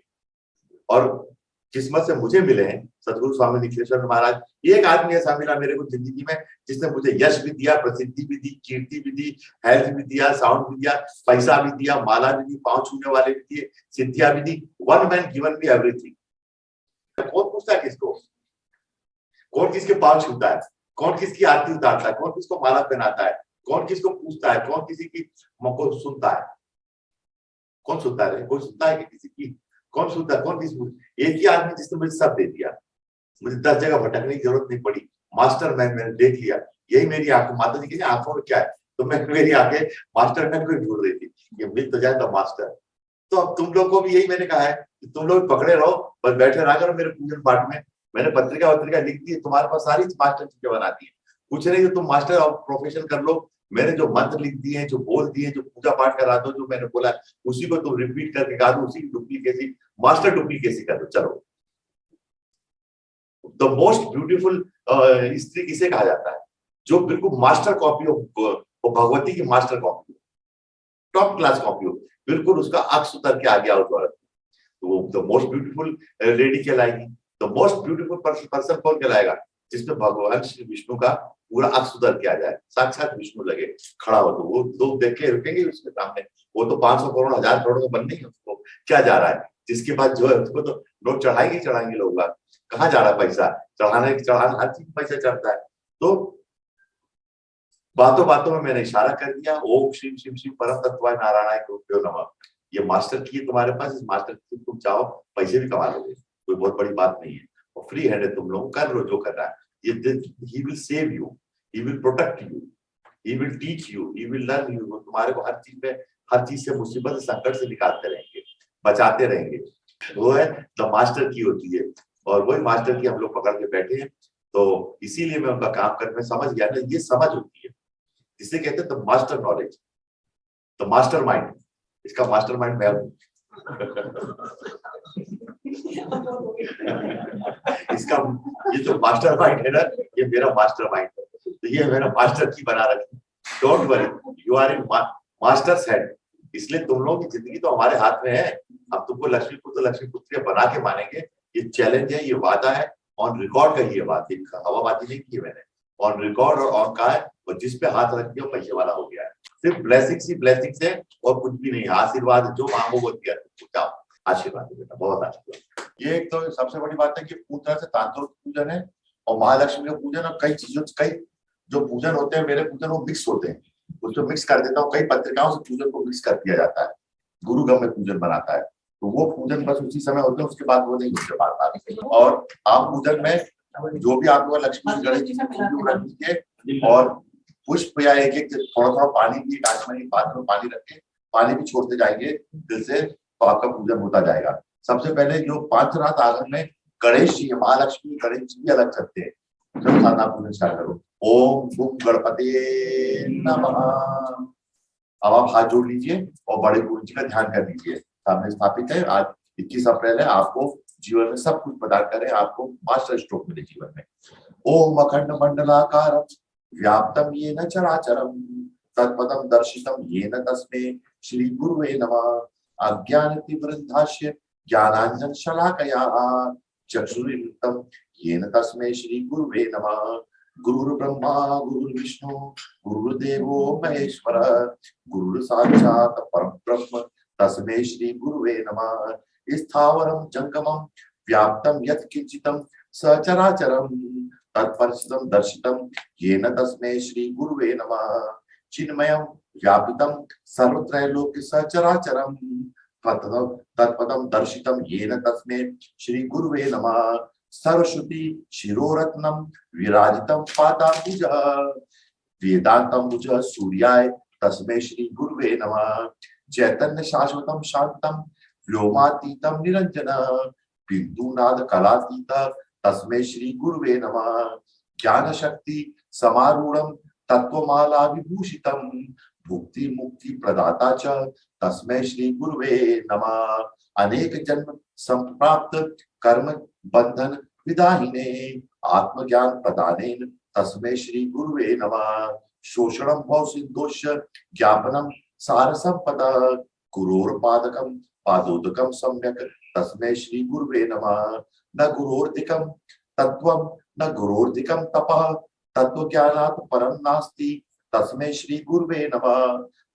और किस्मत से मुझे मिले हैं सदगुरु स्वामी निखिलेश्वर महाराज। एक आदमी ऐसा मिला मेरे को जिंदगी में जिसने मुझे यश भी दिया, प्रसिद्धि भी दी, कीर्ति भी दी, हेल्थ भी दिया, साउंड भी दिया, पैसा भी दिया, माला भी दी, पांव छूने वाले भी दिए, सिद्धियां भी दी। One man given me everything. कौन पूछता है किसको, कौन किसके पांव छूता है, कौन किसकी आरती उतारता है, कौन किसको माला पहनाता है, कौन किसको पूछता है, कौन किसी की को सुनता है, कौन सुनता है, कोई सुनता है कि किसी की, कौन सुनता है, कौन किसी, एक ही आदमी जिसने मुझे सब दे दिया, मुझे 10 जगह भटकने की जरूरत नहीं पड़ी, मास्टर मैंने देख लिया। यही मेरी आंख, माता जी की आंखों में क्या है, तो मैं मेरी आंखें मास्टर मैन को ढूंढ रही थी, ये मिल तो जाए तो मास्टर। तो अब तुम लोग को भी यही मैंने कहा है कि तुम लोग पकड़े रहो, बस बैठे रहा करो मेरे पूजन पाठ में। मैंने पत्रिका लिख दी है, तुम्हारे पास सारी मास्टर चीजें बना दी है, कुछ नहीं, तुम मास्टर ऑफ प्रोफेशन कर लो। मैंने जो मंत्र लिख दिए हैं, जो बोल दिए, जो पूजा पाठ करा दो, जो मैंने बोला उसी को तुम रिपीट करके गा दो, उसी की डुप्लीकेसी, मास्टर डुप्लीकेसी कर दो। चलो, द मोस्ट ब्यूटीफुल स्त्री किसे कहा जाता है, जो बिल्कुल मास्टर कॉपी हो, भगवती की master copy, top class copy हो, बिल्कुल उसका अक्स उतर के आ गया उस औरत, तो वो द मोस्ट ब्यूटीफुल लेडी कहलाएगी। द मोस्ट ब्यूटीफुल पर्सन कौन कहलाएगा, जिसमें भगवान श्री विष्णु का पूरा अक्स उतर के आ जाए, साक्षात विष्णु लगे खड़ा हो, तो वो लोग देख के रुकेंगे उसके सामने। वो तो 500 करोड़ 1000 करोड़ तो बनने ही, उसको क्या जा रहा है, जिसके पास जो है उसको तो लोग चढ़ाएंगे लोग, कहाँ जा रहा है पैसा, चढ़ाना हर चीज पैसा चढ़ता है। तो बातों बातों में मैंने इशारा कर दिया, ओम श्रीम श्रीम श्रीम परम तत्वाय नारायणाय गुरुभ्यो नमः। ये मास्टर की है तुम्हारे पास, इस मास्टर की तुम चाहो पैसे भी कमा लोगे, कोई बहुत बड़ी बात नहीं है, और फ्री हैंड है, तुम लोग कर लो जो करना है। ये he will save you, he will protect you, he will teach you, he will learn you. वो तुम्हारे को हर चीज में, हर चीज से, मुसीबत से, संकट से निकालते रहेंगे, बचाते रहेंगे। वो है द मास्टर की होती है, और वही मास्टर की हम लोग पकड़ के बैठे हैं। तो इसीलिए मैं उनका काम करने में समझ गया ना, ये समझ होती है जिसे कहते हैं the master knowledge, the master mind. इसका मास्टर माइंड मैं हूं। इसका ये जो मास्टर माइंड है ना, ये मेरा मास्टर माइंड है, तो ये मेरा मास्टर की बना रखी। Don't worry, you are in master's head. इसलिए तुम लोगों की जिंदगी तो हमारे हाथ में है, हम तुमको लक्ष्मी पुत्र लक्ष्मी पुत्री बना के मानेंगे। ये चैलेंज है, ये वादा है, ऑन रिकॉर्ड का ही है बात, हवाबाजी नहीं की है मैंने, ऑन रिकॉर्ड और ऑन कहा है, और जिस पे हाथ रख दिया पैसे वाला हो गया है। सिर्फ ब्लेसिंग्स ही ब्लेसिंग्स है और कुछ भी नहीं, आशीर्वाद जो मांगो वो दिया तुमको, जाओ आशीर्वाद है बेटा, बहुत आशीर्वाद। ये एक तो सबसे बड़ी बात है कि पूरी तरह से तांत्रिक पूजन है, और महालक्ष्मी का पूजन, और कई चीजों, कई जो पूजन होते हैं मेरे पूजन वो मिक्स होते हैं, उसको मिक्स कर देता हूँ। कई पत्रिकाओं से पूजन को मिक्स कर दिया जाता है, गुरुगम में पूजन बनाता है, तो वो पूजन बस उसी समय होते हैं, उसके बाद वो नहीं होते बात। और आप पूजन में जो भी आप लोग लक्ष्मी गणेश जी रख दीजिए, और पुष्प या एक थोड़ा थोड़ा पानी भी कांच पात्र में पानी रख के पानी भी छोड़ते जाएंगे दिल से, तो आपका पूजन होता जाएगा। सबसे पहले जो पांचनाथ आंगन में गणेश जी, महालक्ष्मी गणेश जी भी अलग करते हैं, जब साधा पूजन स्टार्ट करो। ओम गुम गणपति नमः। अब आप हाथ जोड़ लीजिए और बड़े गुरु जी का ध्यान कर लीजिए, सामने स्थापित है। आज 21 अप्रैल है, आपको जीवन में सब कुछ प्रदान करें, आपको मास्टर स्ट्रोक मिले जीवन में। ओम अखंड मंडलाकारं व्याप्तं येन चराचरं तत्पदं दर्शितं येन तस्मै श्री गुरुवे नमः। अज्ञानतिमिरान्धस्य ज्ञानाञ्जन शलाकया चक्षुरुन्मिलितं येन तस्मै श्री गुरुवे नमः। गुरुर्ब्रह्मा गुरुर्विष्णु गुरुर्देवो महेश्वर गुरुर्साक्षात् परब्रह्म तस्मै श्री गुरुवे नमः। स्थावरं जंगमं व्याप्तं यत् किंचितं सचराचरं तत्परिचितं दर्शितं येन तस्मै श्री गुरुवे नमः। चिन्मयं व्यापितं सर्वत्रैलोक्य सचराचरं तत्पदं दर्शितं येन तस्मै श्री गुरुवे नमः। सरस्वती शिरोरत्नं विराजितं पादाम्बुजः वेदान्तम्बुजः सूर्याय तस्मै श्री गुरुवे नमः। चैतन्य शाश्वतं शान्तं व्योमातीतं निरञ्जनः बिन्दुनाद कलातीत तस्मै श्री गुरुवे नमः। ज्ञान शक्ति समारूढ़ं तत्वमाला विभूषितं भुक्ति मुक्ति प्रदाता च तस्मै श्री गुरुवे नमः। अनेक जन्म संप्राप्त कर्म बंधन विदाहिने आत्मज्ञान प्रदानेन तस्मै श्री गुरुवे नमः। शोषणं भव सिद्धोष्य ज्ञापनं सार संपदा गुरोर्पादकं पादोदकं सम्यक तस्मै श्री गुरुवे नमः। न गुरोर्धिकं तत्वं न गुरोर्धिकं तपः तत्वज्ञानात् परं नास्ति तस्मै श्री गुरुवे नमः।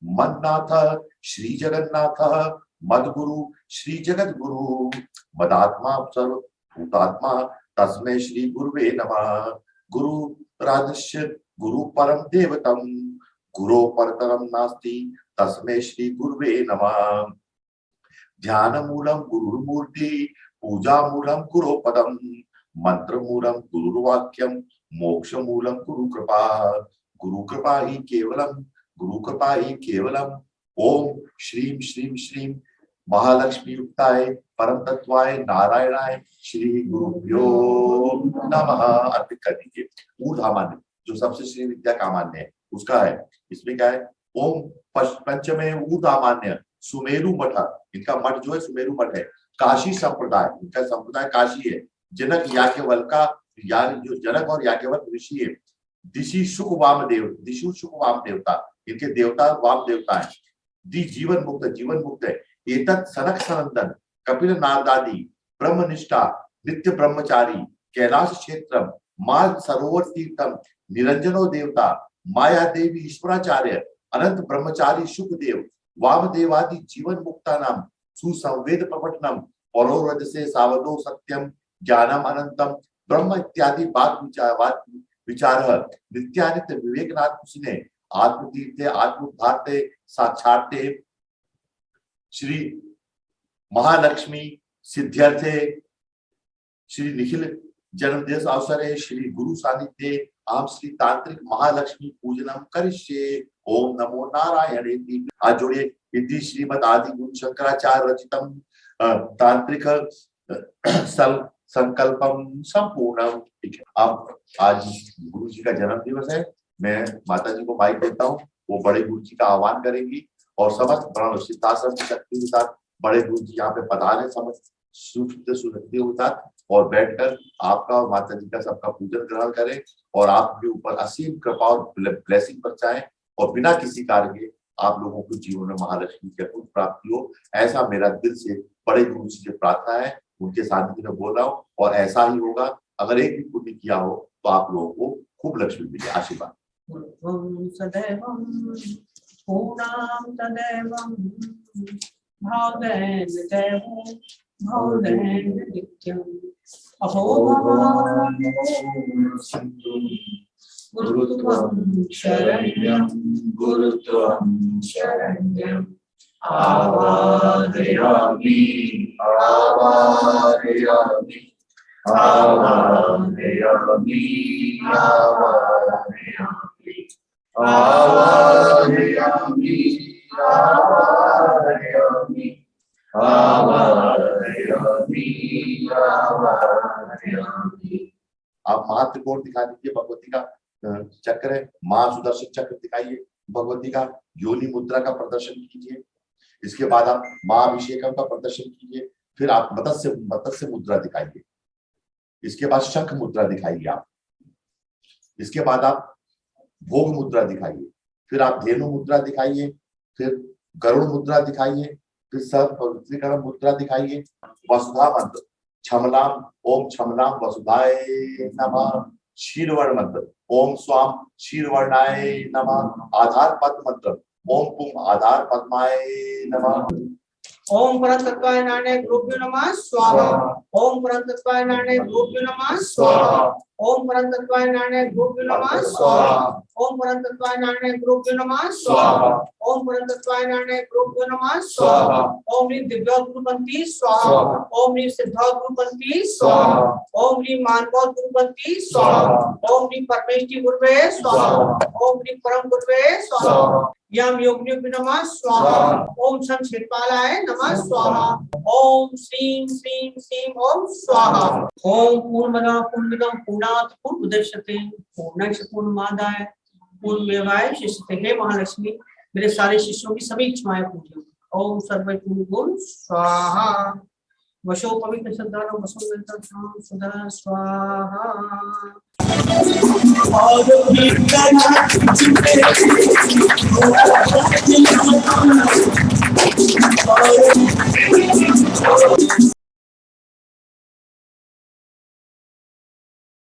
मन्नाथ श्री जगन्नाथ मद्गुरु श्री जगद्गुरु मदात्मा सर्वभूतात्मा तस्मै श्री गुरुवे नमः। गुरु राजस्य गुरु परम देवतम गुरो परतरम नास्ति तस्मै श्री गुरुवे नमः। ध्यान मूलम गुरुर्मूर्ति पूजा मूलम गुरो पदम मंत्र मूलम गुरुर्वाक्यम मोक्ष मूलम गुरु कृपा ही केवलम गुरु कृपा ही केवलम। ओम श्रीम श्रीम श्रीम महालक्ष्मी युक्ताय परम तत्वाय नारायणाय श्री गुरुभ्यो नमः अर्पित कर दीजिए। ऊर्ध्वमान्य जो सबसे श्री विद्या का मान्य है उसका है। इसमें क्या है? ओम पंचमे ऊर्ध्वमान्य सुमेरु मठ, इनका मठ जो है सुमेरु मठ है। काशी संप्रदाय, इनका संप्रदाय काशी है। जनक याज्ञवल्क्य का जो जनक और याज्ञवल्क्य ऋषि है। दिशि शुक वाम देवता, इनके देवता वाम देवता है। दी जीवन मुक्त है। एतत् सनक सनंदन कपिल नारदादि ब्रह्मनिष्ठा नित्य ब्रह्मचारी कैलाश क्षेत्र माल सरोवर तीर्थम निरंजनो देवता माया देवी ईश्वराचार्य अनंत ब्रह्मचारी शुकदेव वामदेवादि जीवन मुक्ता नाम सुसंवेद प्रपटनम परोरज से सावधो सत्यम ज्ञानम अनंतम ब्रह्म इत्यादि बात विचारः नित्यानित्य विवेकनाथ कुसिने आत्मतीर्थे आत्मोद्धार्थे साक्षार्थे श्री महालक्ष्मी सिद्ध्यर्थे श्री निखिल जन्मदिवस अवसरे श्री गुरु सानिध्ये आम श्री तांत्रिक महालक्ष्मी पूजनम करिष्ये। ओम नमो नारायण। आज जोड़िए इति श्रीमद आदि गुरु शंकराचार्य रचितम तांत्रिक संकल्पम संपूर्णम। ठीक है, अब आज गुरु जी का जन्म दिवस है। मैं माता जी को माइक देता हूँ, वो बड़े गुरु जी का आह्वान करेंगी और समस्त ब्रह्म सिद्धाश्रम की शक्ति के साथ बड़े गुरु जी यहाँ पे पधारे, समस्त सुरक्षित के साथ और बैठकर आपका और माता जी का सबका पूजन ग्रहण करें और आपके ऊपर असीम कृपा और ब्लेसिंग बरसाएं और बिना किसी कार्य के आप लोगों को जीवन में महालक्ष्मी की अटूट प्राप्ति हो, ऐसा मेरा दिल से बड़े गुरु जी से प्रार्थना है। उनके सानिध्य में बोल रहा हूँ और ऐसा ही होगा। अगर एक भी पुण्य किया हो तो आप लोगों को खूब लक्ष्मी मिले। आशीर्वाद। गुरुत्वं शरण्यं गुरुत्वं शरण्यं आवाहयामि आवाहयामि आवाहयामि आवाहयामि आवाहयामि आवाहयामि आवाहयामि आवाहयामि। आप महात्रिकोण दिखा दीजिए। भगवती का चक्र है, मां सुदर्शन चक्र दिखाइए। भगवती का योनि मुद्रा का प्रदर्शन कीजिए। इसके बाद आप मां अभिषेकम का प्रदर्शन कीजिए। फिर आप मत्स्य मुद्रा दिखाइए। इसके बाद शंख मुद्रा दिखाइए आप। इसके बाद आप भोग मुद्रा दिखाइए। फिर आप धेनु मुद्रा दिखाइए। फिर गरुड़ मुद्रा दिखाइए। फिर सब पवित्रीकरण मुद्रा दिखाइए। वसुधा मंत्र छमलाम ओम छमलाम वसुधाय नमः। क्षीरवर्ण मंत्र ओम स्वाम क्षीरवर्णाय नमः। आधार पद्म मंत्र ओम पुम आधार पद्माय नमः। ओम परतत्वाय नारायण गुरुभ्यो नमः स्वाहा। ओम परतत्वाय नारायण गुरुभ्यो नमः स्वाहा। ओम परतत्वाय नारायण गुरुभ्यो नमः स्वाहा। ओम परतत्वाय नारायण गुरुभ्यो नमः स्वाहा। ओम परतत्वाय नारायण गुरुभ्यो नमः स्वाहा। ओम ह्रीं दिव्योत्पत्ति स्वाहा। ओम ह्रीं सिद्धोत्पत्ति स्वाहा। ओम ह्रीं मानवोत्पत्ति स्वाहा। ओम ह्रीं परमेष्टि गुरुवे स्वाहा। ओम ह्रीं परम गुरुवे स्वाहा। यम योगिन्यो नमः स्वाहा। ओम शं क्षेत्रपालाय नमः स्वाहा। ओम श्रीं श्रीं श्रीं ओम स्वाहा। ओम पूर्णमदः पूर्णमिदं पूर्णात् पूर्णमुदच्यते पूर्णस्य पूर्णमादाय पूर्णमेवाय शिष्यते। हे महालक्ष्मी, मेरे सारे शिष्यों की सभी इच्छाएं पूरी। ओम सर्व पूर्ण स्वाहा। वशो पवित्र श्रद्धा वशो सदा स्वाहा। और